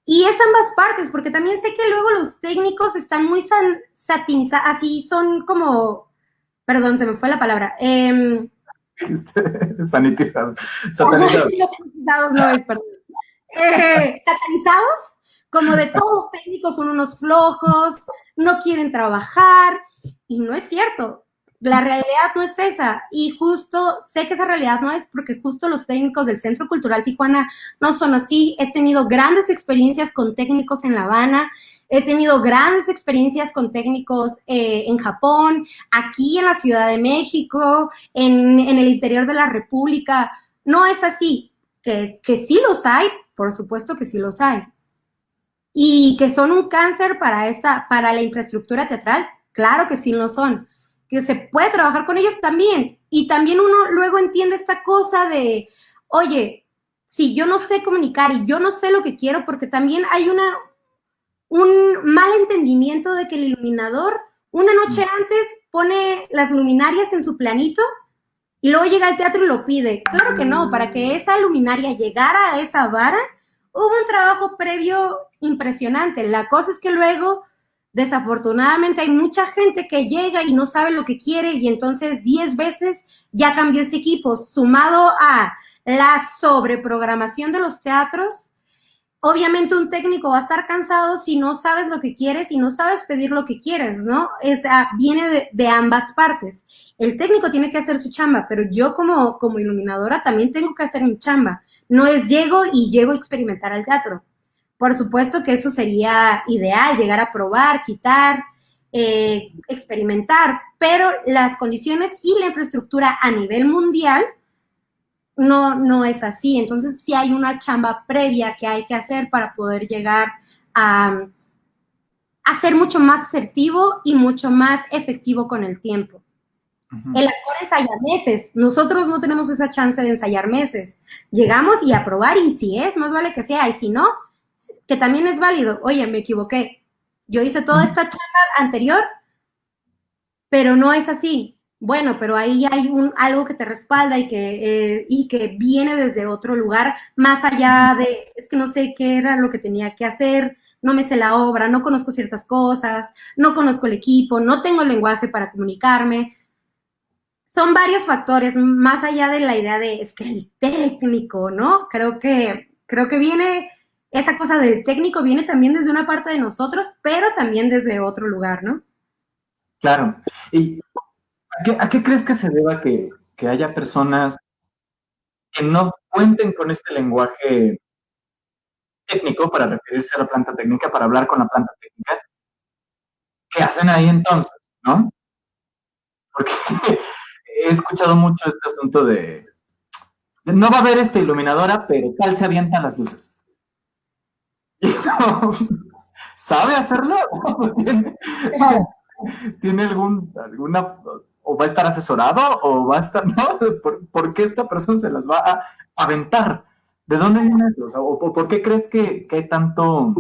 Y es ambas partes, porque también sé que luego los técnicos están muy satinizados, así son como, perdón, se me fue la palabra, Sanitizado, satanizado. satanizados no es, perdón, satanizados, como de todos los técnicos son unos flojos, no quieren trabajar, y no es cierto. La realidad no es esa, y justo sé que esa realidad no es porque justo los técnicos del Centro Cultural Tijuana no son así. He tenido grandes experiencias con técnicos en La Habana, he tenido grandes experiencias con técnicos en Japón, aquí en la Ciudad de México, en el interior de la República. No es así, que sí los hay, por supuesto que sí los hay. Y que son un cáncer para la infraestructura teatral, claro que sí lo son. Que se puede trabajar con ellos también. Y también uno luego entiende esta cosa de, oye, si yo no sé comunicar y yo no sé lo que quiero, porque también hay un mal entendimiento de que el iluminador una noche antes pone las luminarias en su planito y luego llega al teatro y lo pide. Claro que no, para que esa luminaria llegara a esa vara, hubo un trabajo previo impresionante. La cosa es que luego, desafortunadamente, hay mucha gente que llega y no sabe lo que quiere y entonces 10 veces ya cambió ese equipo, sumado a la sobreprogramación de los teatros. Obviamente un técnico va a estar cansado si no sabes lo que quieres y no sabes pedir lo que quieres, ¿no? Viene de ambas partes. El técnico tiene que hacer su chamba, pero yo como iluminadora también tengo que hacer mi chamba. No es llego a experimentar al teatro. Por supuesto que eso sería ideal, llegar a probar, quitar, experimentar, pero las condiciones y la infraestructura a nivel mundial no es así. Entonces sí hay una chamba previa que hay que hacer para poder llegar a ser mucho más asertivo y mucho más efectivo con el tiempo. El actor ensaya meses, nosotros no tenemos esa chance de ensayar meses. Llegamos y a probar y si es, más vale que sea, y si no, que también es válido. Oye, me equivoqué. Yo hice toda esta chamba anterior, pero no es así. Bueno, pero ahí hay algo que te respalda y que viene desde otro lugar, más allá de, es que no sé qué era lo que tenía que hacer, no me sé la obra, no conozco ciertas cosas, no conozco el equipo, no tengo el lenguaje para comunicarme. Son varios factores, más allá de la idea de, es que el técnico, ¿no? Creo que viene, esa cosa del técnico viene también desde una parte de nosotros, pero también desde otro lugar, ¿no? Claro. ¿Y a qué crees que se deba que haya personas que no cuenten con este lenguaje técnico para referirse a la planta técnica, para hablar con la planta técnica? ¿Qué hacen ahí entonces, no? Porque he escuchado mucho este asunto de no va a haber esta iluminadora, pero tal se avientan las luces. Y no, ¿sabe hacerlo? ¿Tiene, Claro. tiene alguna, o va a estar asesorado, o va a estar, no? ¿Por qué esta persona se las va a aventar? ¿De dónde viene eso? O sea, ¿o por qué crees que hay tanto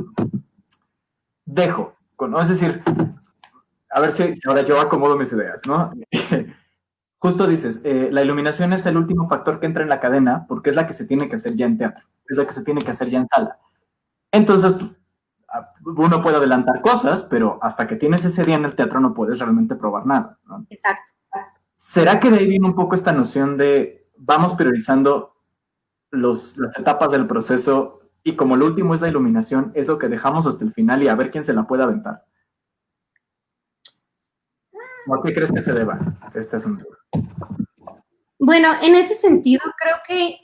dejo? ¿No? Es decir, a ver si ahora yo acomodo mis ideas, ¿no? Justo dices, la iluminación es el último factor que entra en la cadena porque es la que se tiene que hacer ya en teatro, es la que se tiene que hacer ya en sala. Entonces, pues, uno puede adelantar cosas, pero hasta que tienes ese día en el teatro no puedes realmente probar nada, ¿no? Exacto. ¿Será que de ahí viene un poco esta noción de vamos priorizando las etapas del proceso y como lo último es la iluminación, es lo que dejamos hasta el final y a ver quién se la puede aventar? ¿O a qué crees que se deba este asunto? Bueno, en ese sentido creo que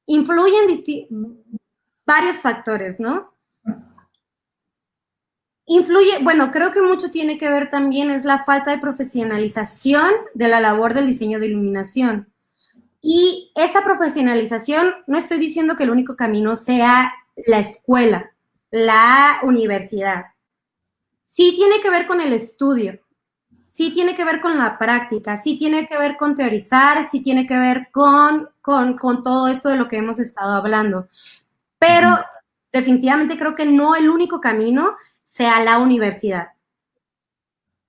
influyen varios factores, ¿no? Influye, bueno, creo que mucho tiene que ver también es la falta de profesionalización de la labor del diseño de iluminación. Y esa profesionalización, no estoy diciendo que el único camino sea la escuela, la universidad. Sí tiene que ver con el estudio, sí tiene que ver con la práctica, sí tiene que ver con teorizar, sí tiene que ver con todo esto de lo que hemos estado hablando. Pero definitivamente creo que no el único camino sea la universidad.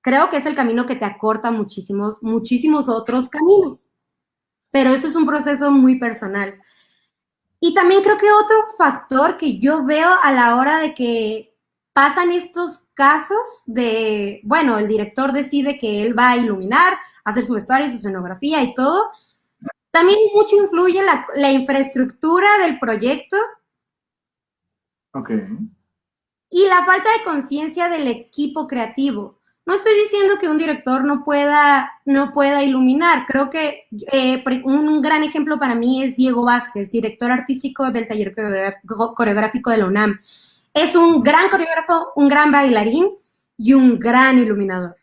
Creo que es el camino que te acorta muchísimos, muchísimos otros caminos. Pero eso es un proceso muy personal. Y también creo que otro factor que yo veo a la hora de que pasan estos casos de, bueno, el director decide que él va a iluminar, hacer su vestuario, su escenografía y todo, también mucho influye la infraestructura del proyecto. Ok. Y la falta de conciencia del equipo creativo. No estoy diciendo que un director no pueda iluminar. Creo que un gran ejemplo para mí es Diego Vázquez, director artístico del taller coreográfico de la UNAM. Es un gran coreógrafo, un gran bailarín y un gran iluminador.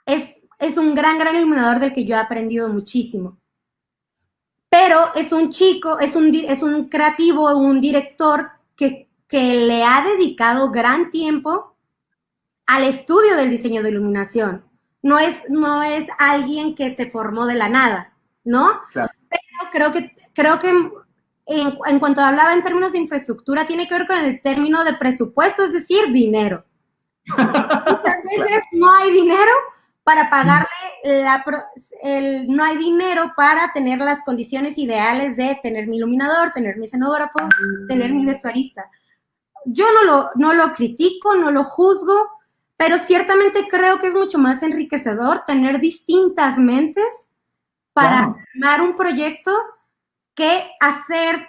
Es un gran iluminador del que yo he aprendido muchísimo. Pero es un chico, es un creativo, un director que le ha dedicado gran tiempo al estudio del diseño de iluminación. No es alguien que se formó de la nada, ¿no? Claro. Pero creo que en cuanto hablaba en términos de infraestructura, tiene que ver con el término de presupuesto, es decir, dinero. Muchas veces no hay dinero para pagarle no hay dinero para tener las condiciones ideales de tener mi iluminador, tener mi escenógrafo, tener mi vestuarista. Yo no lo critico, no lo juzgo, pero ciertamente creo que es mucho más enriquecedor tener distintas mentes para armar un proyecto que hacer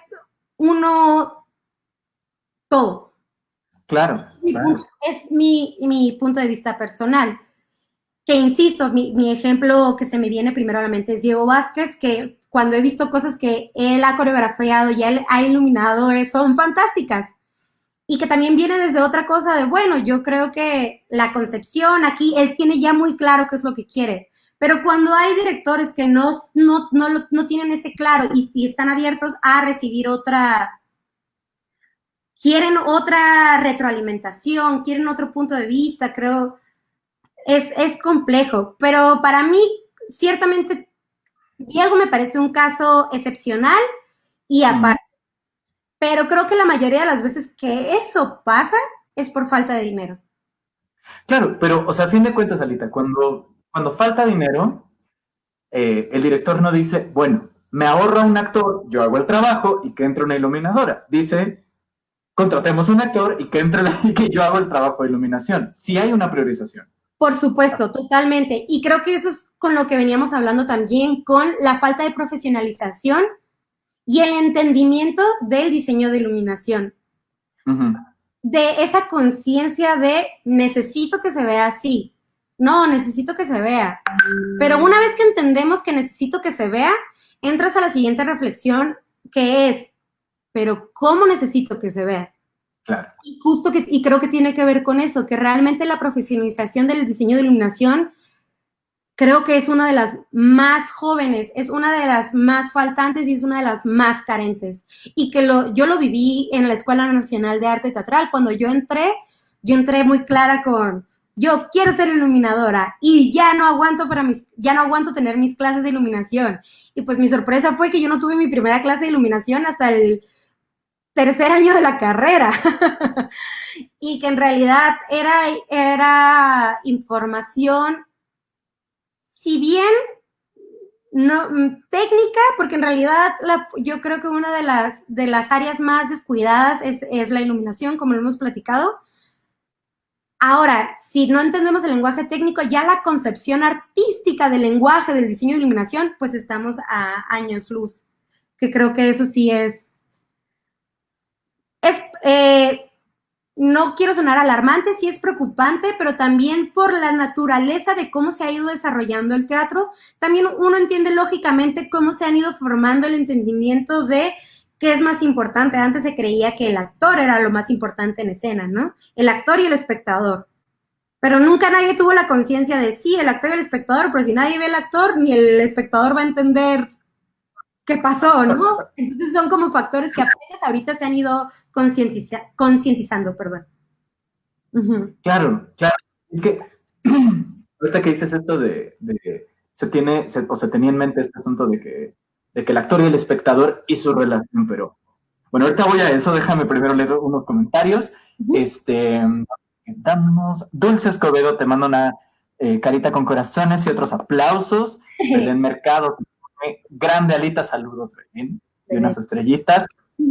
uno todo. Claro. Es mi punto de vista personal. Que insisto, mi ejemplo que se me viene primero a la mente es Diego Vázquez, que cuando he visto cosas que él ha coreografiado y él ha iluminado, son fantásticas. Y que también viene desde otra cosa de, bueno, yo creo que la concepción aquí, él tiene ya muy claro qué es lo que quiere. Pero cuando hay directores que no tienen ese claro y están abiertos a recibir quieren otra retroalimentación, quieren otro punto de vista, creo, es complejo. Pero para mí, ciertamente, Diego me parece un caso excepcional y aparte. Pero creo que la mayoría de las veces que eso pasa es por falta de dinero. Claro, pero, o sea, a fin de cuentas, Alita, cuando falta dinero, el director no dice, bueno, me ahorra un actor, yo hago el trabajo y que entre una iluminadora. Dice, contratemos un actor y que y que yo hago el trabajo de iluminación. Sí hay una priorización. Por supuesto, totalmente. Y creo que eso es con lo que veníamos hablando también, con la falta de profesionalización y el entendimiento del diseño de iluminación. De esa conciencia de necesito que se vea así. No, necesito que se vea. Pero una vez que entendemos que necesito que se vea, entras a la siguiente reflexión, que es, pero ¿cómo necesito que se vea? Claro. Y creo que tiene que ver con eso, que realmente la profesionalización del diseño de iluminación creo que es una de las más jóvenes, es una de las más faltantes y es una de las más carentes. Y que yo lo viví en la Escuela Nacional de Arte Teatral. Cuando yo entré muy clara con, yo quiero ser iluminadora y ya no aguanto tener mis clases de iluminación. Y pues mi sorpresa fue que yo no tuve mi primera clase de iluminación hasta el tercer año de la carrera. Y que en realidad era información, si bien no técnica, porque en realidad yo creo que una de las áreas más descuidadas es la iluminación, como lo hemos platicado. Ahora, si no entendemos el lenguaje técnico, ya la concepción artística del lenguaje del diseño de iluminación, pues estamos a años luz, que creo que eso sí no quiero sonar alarmante, sí es preocupante, pero también por la naturaleza de cómo se ha ido desarrollando el teatro, también uno entiende lógicamente cómo se han ido formando el entendimiento de ¿qué es más importante? Antes se creía que el actor era lo más importante en escena, ¿no? El actor y el espectador. Pero nunca nadie tuvo la conciencia de sí, el actor y el espectador, pero si nadie ve el actor, ni el espectador va a entender qué pasó, ¿no? Entonces son como factores que apenas ahorita se han ido concientizando, perdón. Claro, claro. Es que ahorita que dices esto se tenía en mente este asunto de que el actor y el espectador y su relación, pero bueno, ahorita voy a eso, déjame primero leer unos comentarios. Dulce Escobedo te manda una carita con corazones y otros aplausos. Belén Mercado, grande Alita, saludos, Belén, y unas estrellitas.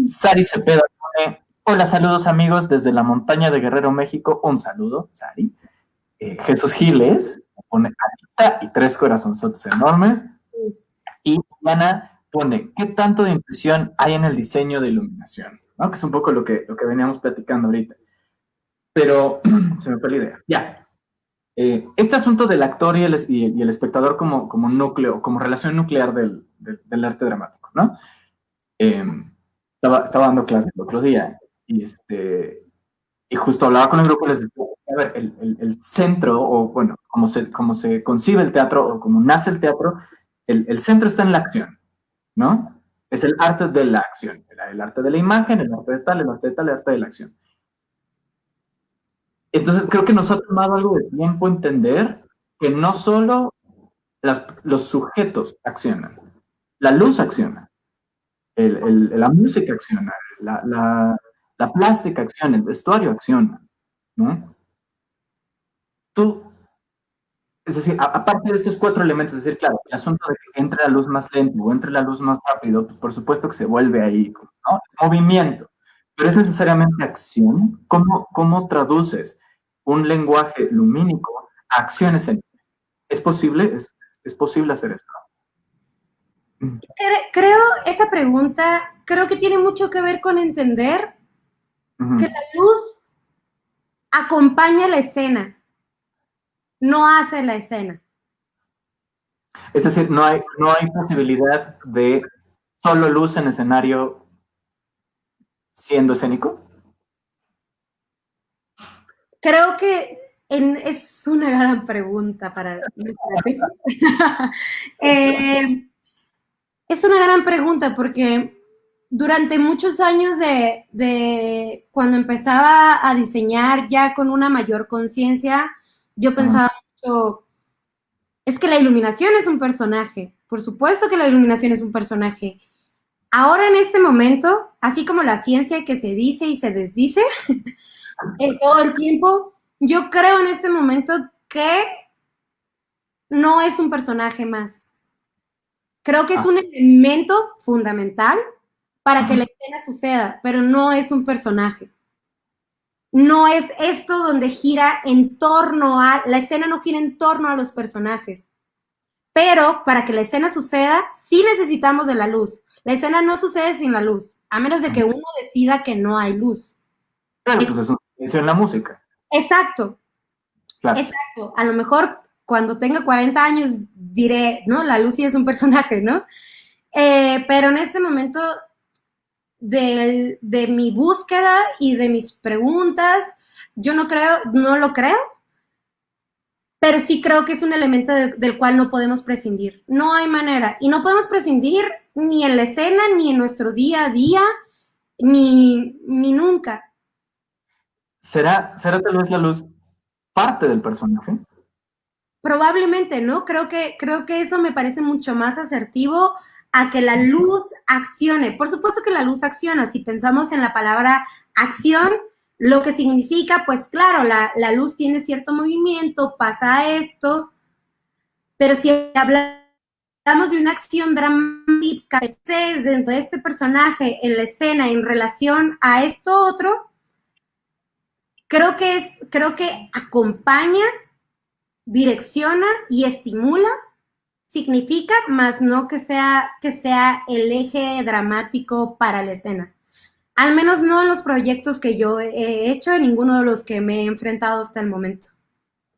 Sari Cepeda pone, hola, saludos amigos desde la montaña de Guerrero, México, un saludo, Sari. Jesús Giles pone Alita y 3 corazonzotes enormes. Y Ana pone, ¿qué tanto de intuición hay en el diseño de iluminación? ¿No? Que es un poco lo que veníamos platicando ahorita. Pero se me fue la idea. Ya. Este asunto del actor y el espectador como núcleo, como relación nuclear del arte dramático, ¿no? Estaba dando clases el otro día y justo hablaba con el grupo y les decía, a ver, el centro, o bueno, como se concibe el teatro, o como nace el teatro, el centro está en la acción, ¿no? Es el arte de la acción, el arte de la imagen, el arte de tal, el arte de tal, el arte de la acción. Entonces creo que nos ha tomado algo de tiempo entender que no solo los sujetos accionan, la luz acciona, la música acciona, la plástica acciona, el vestuario acciona, ¿no? Tú, es decir, aparte de estos 4 elementos, es decir, claro, el asunto de que entre la luz más lento o entre la luz más rápido, pues por supuesto que se vuelve ahí, ¿no? Movimiento. Pero es necesariamente acción. ¿Cómo traduces un lenguaje lumínico a acciones en... ¿Es posible? ¿Es posible hacer esto? Creo, esa pregunta, creo que tiene mucho que ver con entender que la luz acompaña la escena, no hace la escena. Es decir, no hay posibilidad de solo luz en escenario siendo escénico. Creo que es una gran pregunta para nuestra tesis. Es una gran pregunta porque durante muchos años de cuando empezaba a diseñar ya con una mayor conciencia, yo pensaba mucho, es que la iluminación es un personaje, por supuesto que la iluminación es un personaje. Ahora en este momento, así como la ciencia que se dice y se desdice todo el tiempo, yo creo en este momento que no es un personaje más. Creo que es un elemento fundamental para que la escena suceda, pero no es un personaje. No es esto donde gira en torno a, la escena no gira en torno a los personajes. Pero para que la escena suceda, sí necesitamos de la luz. La escena no sucede sin la luz, a menos de que uno decida que no hay luz. Claro, pues es una silencio en la música. Exacto. Claro. Exacto. A lo mejor cuando tenga 40 años diré, ¿no? La luz sí es un personaje, ¿no? Pero en este momento de mi búsqueda y de mis preguntas, yo no lo creo, pero sí creo que es un elemento del cual no podemos prescindir. No hay manera. Y no podemos prescindir ni en la escena, ni en nuestro día a día, ni nunca. ¿Será tal vez la luz parte del personaje? Probablemente, ¿no? Creo que eso me parece mucho más asertivo a que la luz accione. Por supuesto que la luz acciona. Si pensamos en la palabra acción, lo que significa, pues claro, la luz tiene cierto movimiento, pasa esto, pero si hablamos de una acción dramática dentro de este personaje, en la escena, en relación a esto otro, creo que acompaña, direcciona y estimula, significa, más no que sea el eje dramático para la escena. Al menos no en los proyectos que yo he hecho, en ninguno de los que me he enfrentado hasta el momento.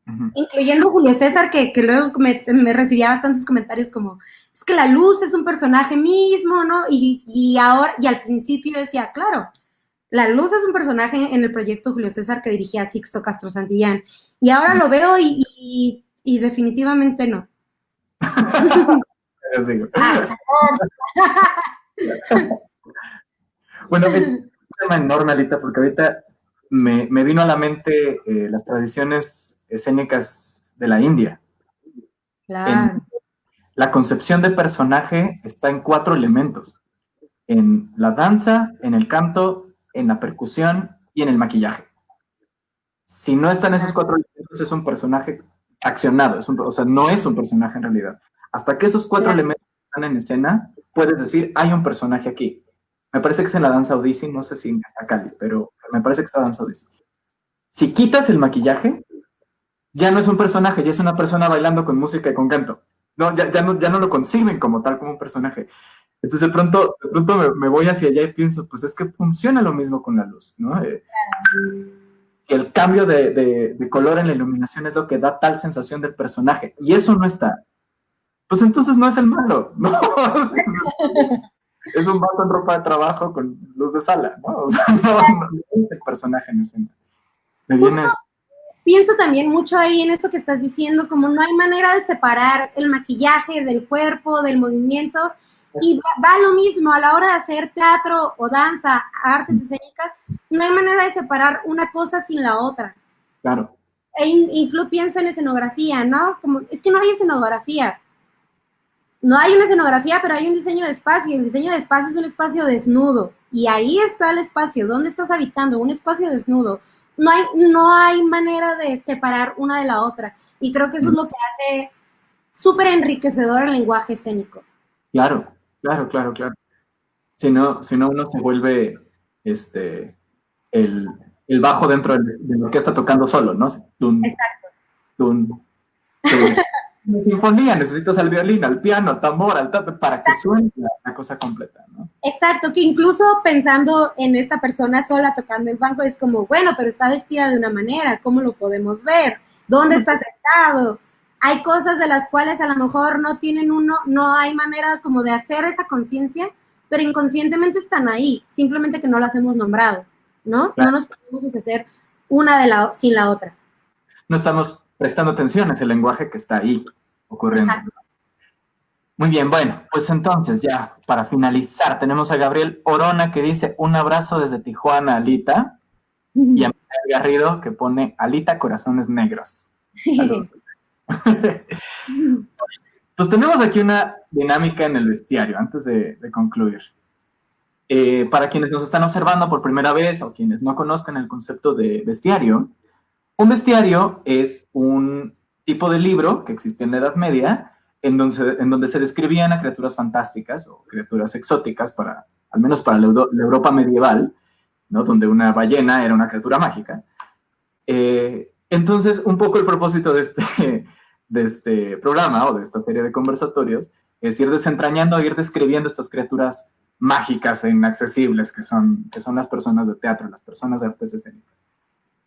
Ujú. incluyendo Julio César, que luego me recibía bastantes comentarios como, es que la luz es un personaje mismo, ¿no? Y ahora, y al principio decía, claro, la luz es un personaje en el proyecto Julio César que dirigía Sixto Castro Santillán. Y ahora lo veo y definitivamente no. Yo sigo. Ah, Bueno, es un tema enorme, Alita, porque ahorita me vino a la mente las tradiciones escénicas de la India. En claro. la concepción de personaje está en 4 elementos: en la danza, en el canto, en la percusión y en el maquillaje. Si no están esos 4 elementos, es un personaje accionado, o sea, no es un personaje en realidad. Hasta que esos 4 Claro. elementos están en escena, puedes decir, hay un personaje aquí. Me parece que es en la danza Odyssey, no sé si en Cali, pero me parece que es la danza Odyssey. Si quitas el maquillaje, ya no es un personaje, ya es una persona bailando con música y con canto. No, ya no lo conciben como tal, como un personaje. Entonces de pronto me voy hacia allá y pienso, pues es que funciona lo mismo con la luz, ¿no? Si el cambio de color en la iluminación es lo que da tal sensación del personaje, y eso no está, pues entonces no es el malo, ¿no? Es un vato en ropa de trabajo con luz de sala, ¿no? O sea, no es el personaje en escena. Me viene Justo eso. pienso también mucho ahí en esto que estás diciendo, como no hay manera de separar el maquillaje del cuerpo, del movimiento, y va lo mismo a la hora de hacer teatro o danza, artes escénicas, no hay manera de separar una cosa sin la otra. Claro. Incluso pienso en escenografía, ¿no? Como, es que no hay escenografía. No hay una escenografía, pero hay un diseño de espacio. El diseño de espacio es un espacio desnudo. Y ahí está el espacio. ¿Dónde estás habitando? Un espacio desnudo. No hay manera de separar una de la otra. Y creo que eso es lo que hace súper enriquecedor el lenguaje escénico. Claro, claro, claro, claro. Si no uno se vuelve este, el, el bajo dentro de lo que está tocando solo, ¿no? Tun, Exacto. tun, tun. Sinfonía, necesitas al violín, al piano, al tambor, para que suene la cosa completa, ¿no? Exacto, que incluso pensando en esta persona sola tocando el banco, es como, bueno, pero está vestida de una manera, ¿cómo lo podemos ver? ¿Dónde está sentado? Hay cosas de las cuales a lo mejor no tienen uno, no hay manera como de hacer esa conciencia, pero inconscientemente están ahí, simplemente que no las hemos nombrado, ¿no? No Claro, nos podemos deshacer una sin la otra. no estamos prestando atención a ese lenguaje que está ahí ocurriendo. Exacto. Muy bien, bueno, pues entonces ya para finalizar tenemos a Gabriel Orona que dice un abrazo desde Tijuana, Alita, y a Miguel Garrido que pone Alita Corazones Negros. Saludos. Pues tenemos aquí una dinámica en el bestiario antes de concluir. Para quienes nos están observando por primera vez o quienes no conozcan el concepto de bestiario, un bestiario es un tipo de libro que existía en la Edad Media en donde se describían a criaturas fantásticas o criaturas exóticas, al menos para la Europa medieval, ¿no? Donde una ballena era una criatura mágica. Entonces, un poco el propósito de este programa o de esta serie de conversatorios es ir desentrañando, ir describiendo estas criaturas mágicas e inaccesibles que son las personas de teatro, las personas de artes escénicas.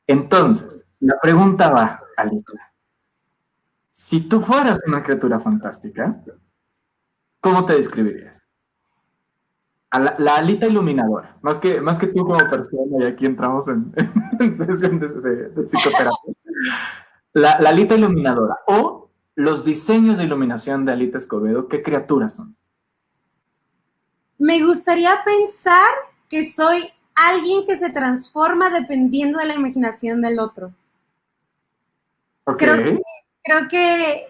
Entonces, la pregunta va, Alita. Si tú fueras una criatura fantástica, ¿cómo te describirías? La Alita iluminadora, más que tú como persona, y aquí entramos en sesión de psicoterapia. La Alita iluminadora o los diseños de iluminación de Alita Escobedo, ¿qué criaturas son? Me gustaría pensar que soy alguien que se transforma dependiendo de la imaginación del otro. Ok, Creo que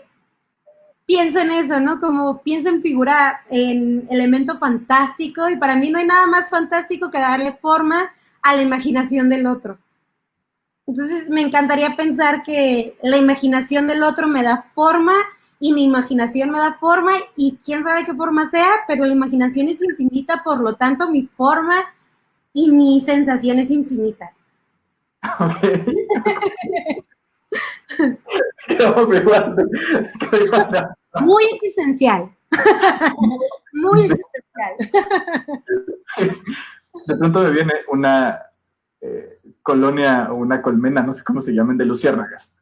pienso en eso, ¿no? Como pienso en figura, en elemento fantástico, y para mí no hay nada más fantástico que darle forma a la imaginación del otro. Entonces me encantaría pensar que la imaginación del otro me da forma y mi imaginación me da forma y quién sabe qué forma sea, pero la imaginación es infinita, por lo tanto mi forma y mi sensación es infinita. ok. Quedamos igual. Quedó igual. Muy existencial. Muy Sí. existencial. De pronto me viene una colonia o una colmena, no sé cómo se llaman, de luciérnagas.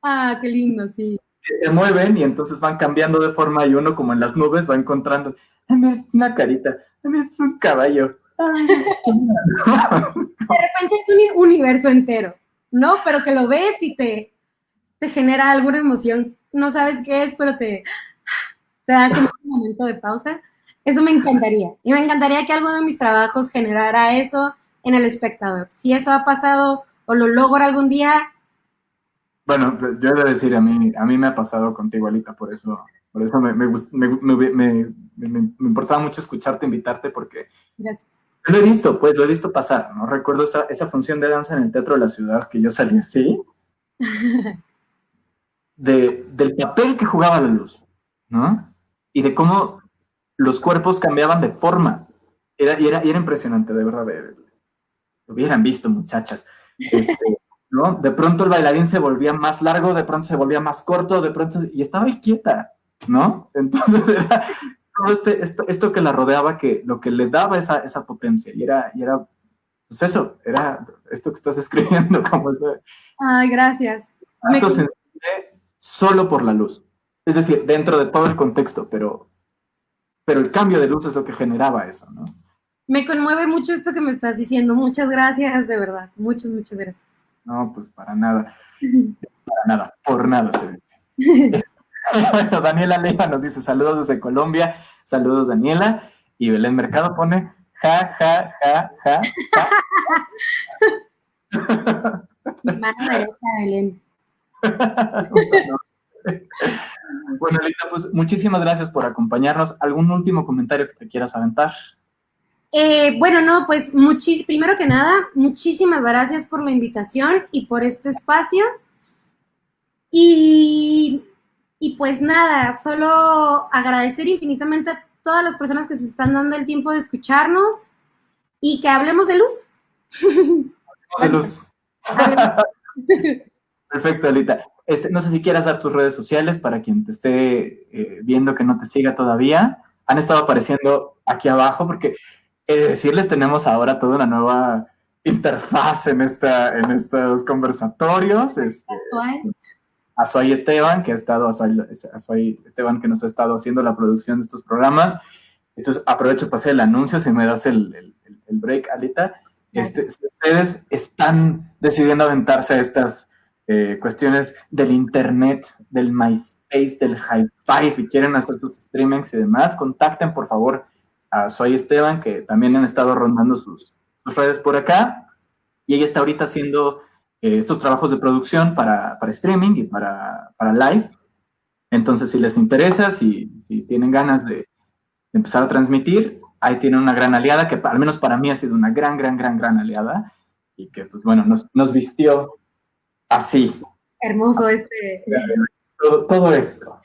Ah, qué lindo, sí. Se mueven y entonces van cambiando de forma y uno como en las nubes va encontrando, ay, mira, es una carita, ay, mira, es un caballo, ay, es De repente es un universo entero, ¿no? Pero que lo ves y te genera alguna emoción. No sabes qué es, pero te da como un momento de pausa. Eso me encantaría. Y me encantaría que alguno de mis trabajos generara eso en el espectador. Si eso ha pasado o lo logro algún día, Bueno, yo he de decir, a mí me ha pasado contigo, Alita, por eso me importaba mucho escucharte, invitarte, porque gracias. lo he visto pasar, ¿no? Recuerdo esa función de danza en el Teatro de la Ciudad que yo salí así, del papel que jugaba la luz, ¿no? Y de cómo los cuerpos cambiaban de forma. Era impresionante, de verdad. Lo hubieran visto, muchachas. ¿No? De pronto el bailarín se volvía más largo, de pronto se volvía más corto, de pronto, y estaba ahí quieta, ¿no? Entonces era todo esto que la rodeaba, que lo que le daba esa potencia, y era, pues eso, era esto que estás escribiendo, como ese Ay, gracias. Me, acto sensible solo por la luz. Es decir, dentro de todo el contexto, pero el cambio de luz es lo que generaba eso, ¿no? me conmueve mucho esto que me estás diciendo. Muchas gracias, de verdad. Muchas, muchas gracias. No, pues para nada, por nada se dice. Bueno, Daniela Leiva nos dice saludos desde Colombia, saludos Daniela, y Belén Mercado pone ja, ja, ja, ja, ja. Mi mano derecha, Belén. Bueno, Lita, pues muchísimas gracias por acompañarnos. ¿Algún último comentario que te quieras aventar? Bueno, no, pues primero que nada, muchísimas gracias por la invitación y por este espacio. Y, y pues nada, solo agradecer infinitamente a todas las personas que se están dando el tiempo de escucharnos y que hablemos de luz. De luz. Perfecto, Alita. No sé si quieras dar tus redes sociales para quien te esté viendo que no te siga todavía. Han estado apareciendo aquí abajo porque decirles, tenemos ahora toda una nueva interfaz en estos conversatorios. Azuay Esteban, que ha estado, Azuay Esteban, que nos ha estado haciendo la producción de estos programas. Entonces aprovecho para hacer el anuncio, si me das el break, Alita. Si ustedes están decidiendo aventarse a estas cuestiones del internet, del MySpace, del Hi-Fi, y quieren hacer sus streamings y demás, contacten por favor a Azuay Esteban, que también han estado rondando sus redes por acá, y ella está ahorita haciendo estos trabajos de producción para streaming y para live. Entonces, si les interesa, si tienen ganas de empezar a transmitir, ahí tienen una gran aliada, que al menos para mí ha sido una gran, gran, gran, gran aliada, y que, pues bueno, nos vistió así. Hermoso Todo esto.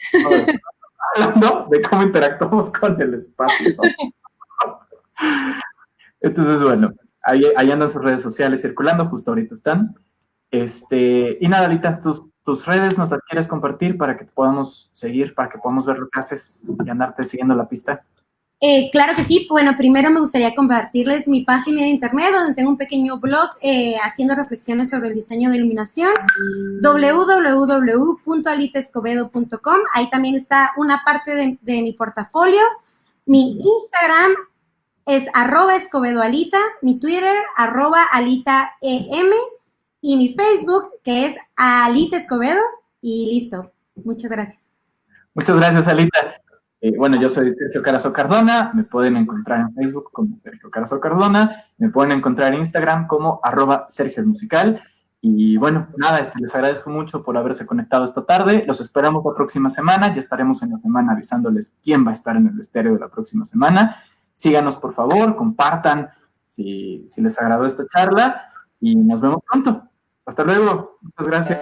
Hablando de cómo interactuamos con el espacio. Entonces, bueno, ahí andan sus redes sociales circulando, justo ahorita están. Y nada, Alita, tus redes nos las quieres compartir para que podamos seguir, para que podamos ver lo que haces y andarte siguiendo la pista. Claro que sí. Bueno, primero me gustaría compartirles mi página de internet donde tengo un pequeño blog haciendo reflexiones sobre el diseño de iluminación, www.alitescobedo.com. Ahí también está una parte de mi portafolio. Mi Instagram es @escobedoalita, mi Twitter @alitaem y mi Facebook que es Alita Escobedo y listo. Muchas gracias. Muchas gracias, Alita. Bueno, yo soy Sergio Carazo Cardona, me pueden encontrar en Facebook como Sergio Carazo Cardona, me pueden encontrar en Instagram como @SergioMusical. Y bueno, nada, les agradezco mucho por haberse conectado esta tarde. Los esperamos la próxima semana. Ya estaremos en la semana avisándoles quién va a estar en el estéreo de la próxima semana. Síganos, por favor, compartan si les agradó esta charla y nos vemos pronto. Hasta luego. Muchas gracias.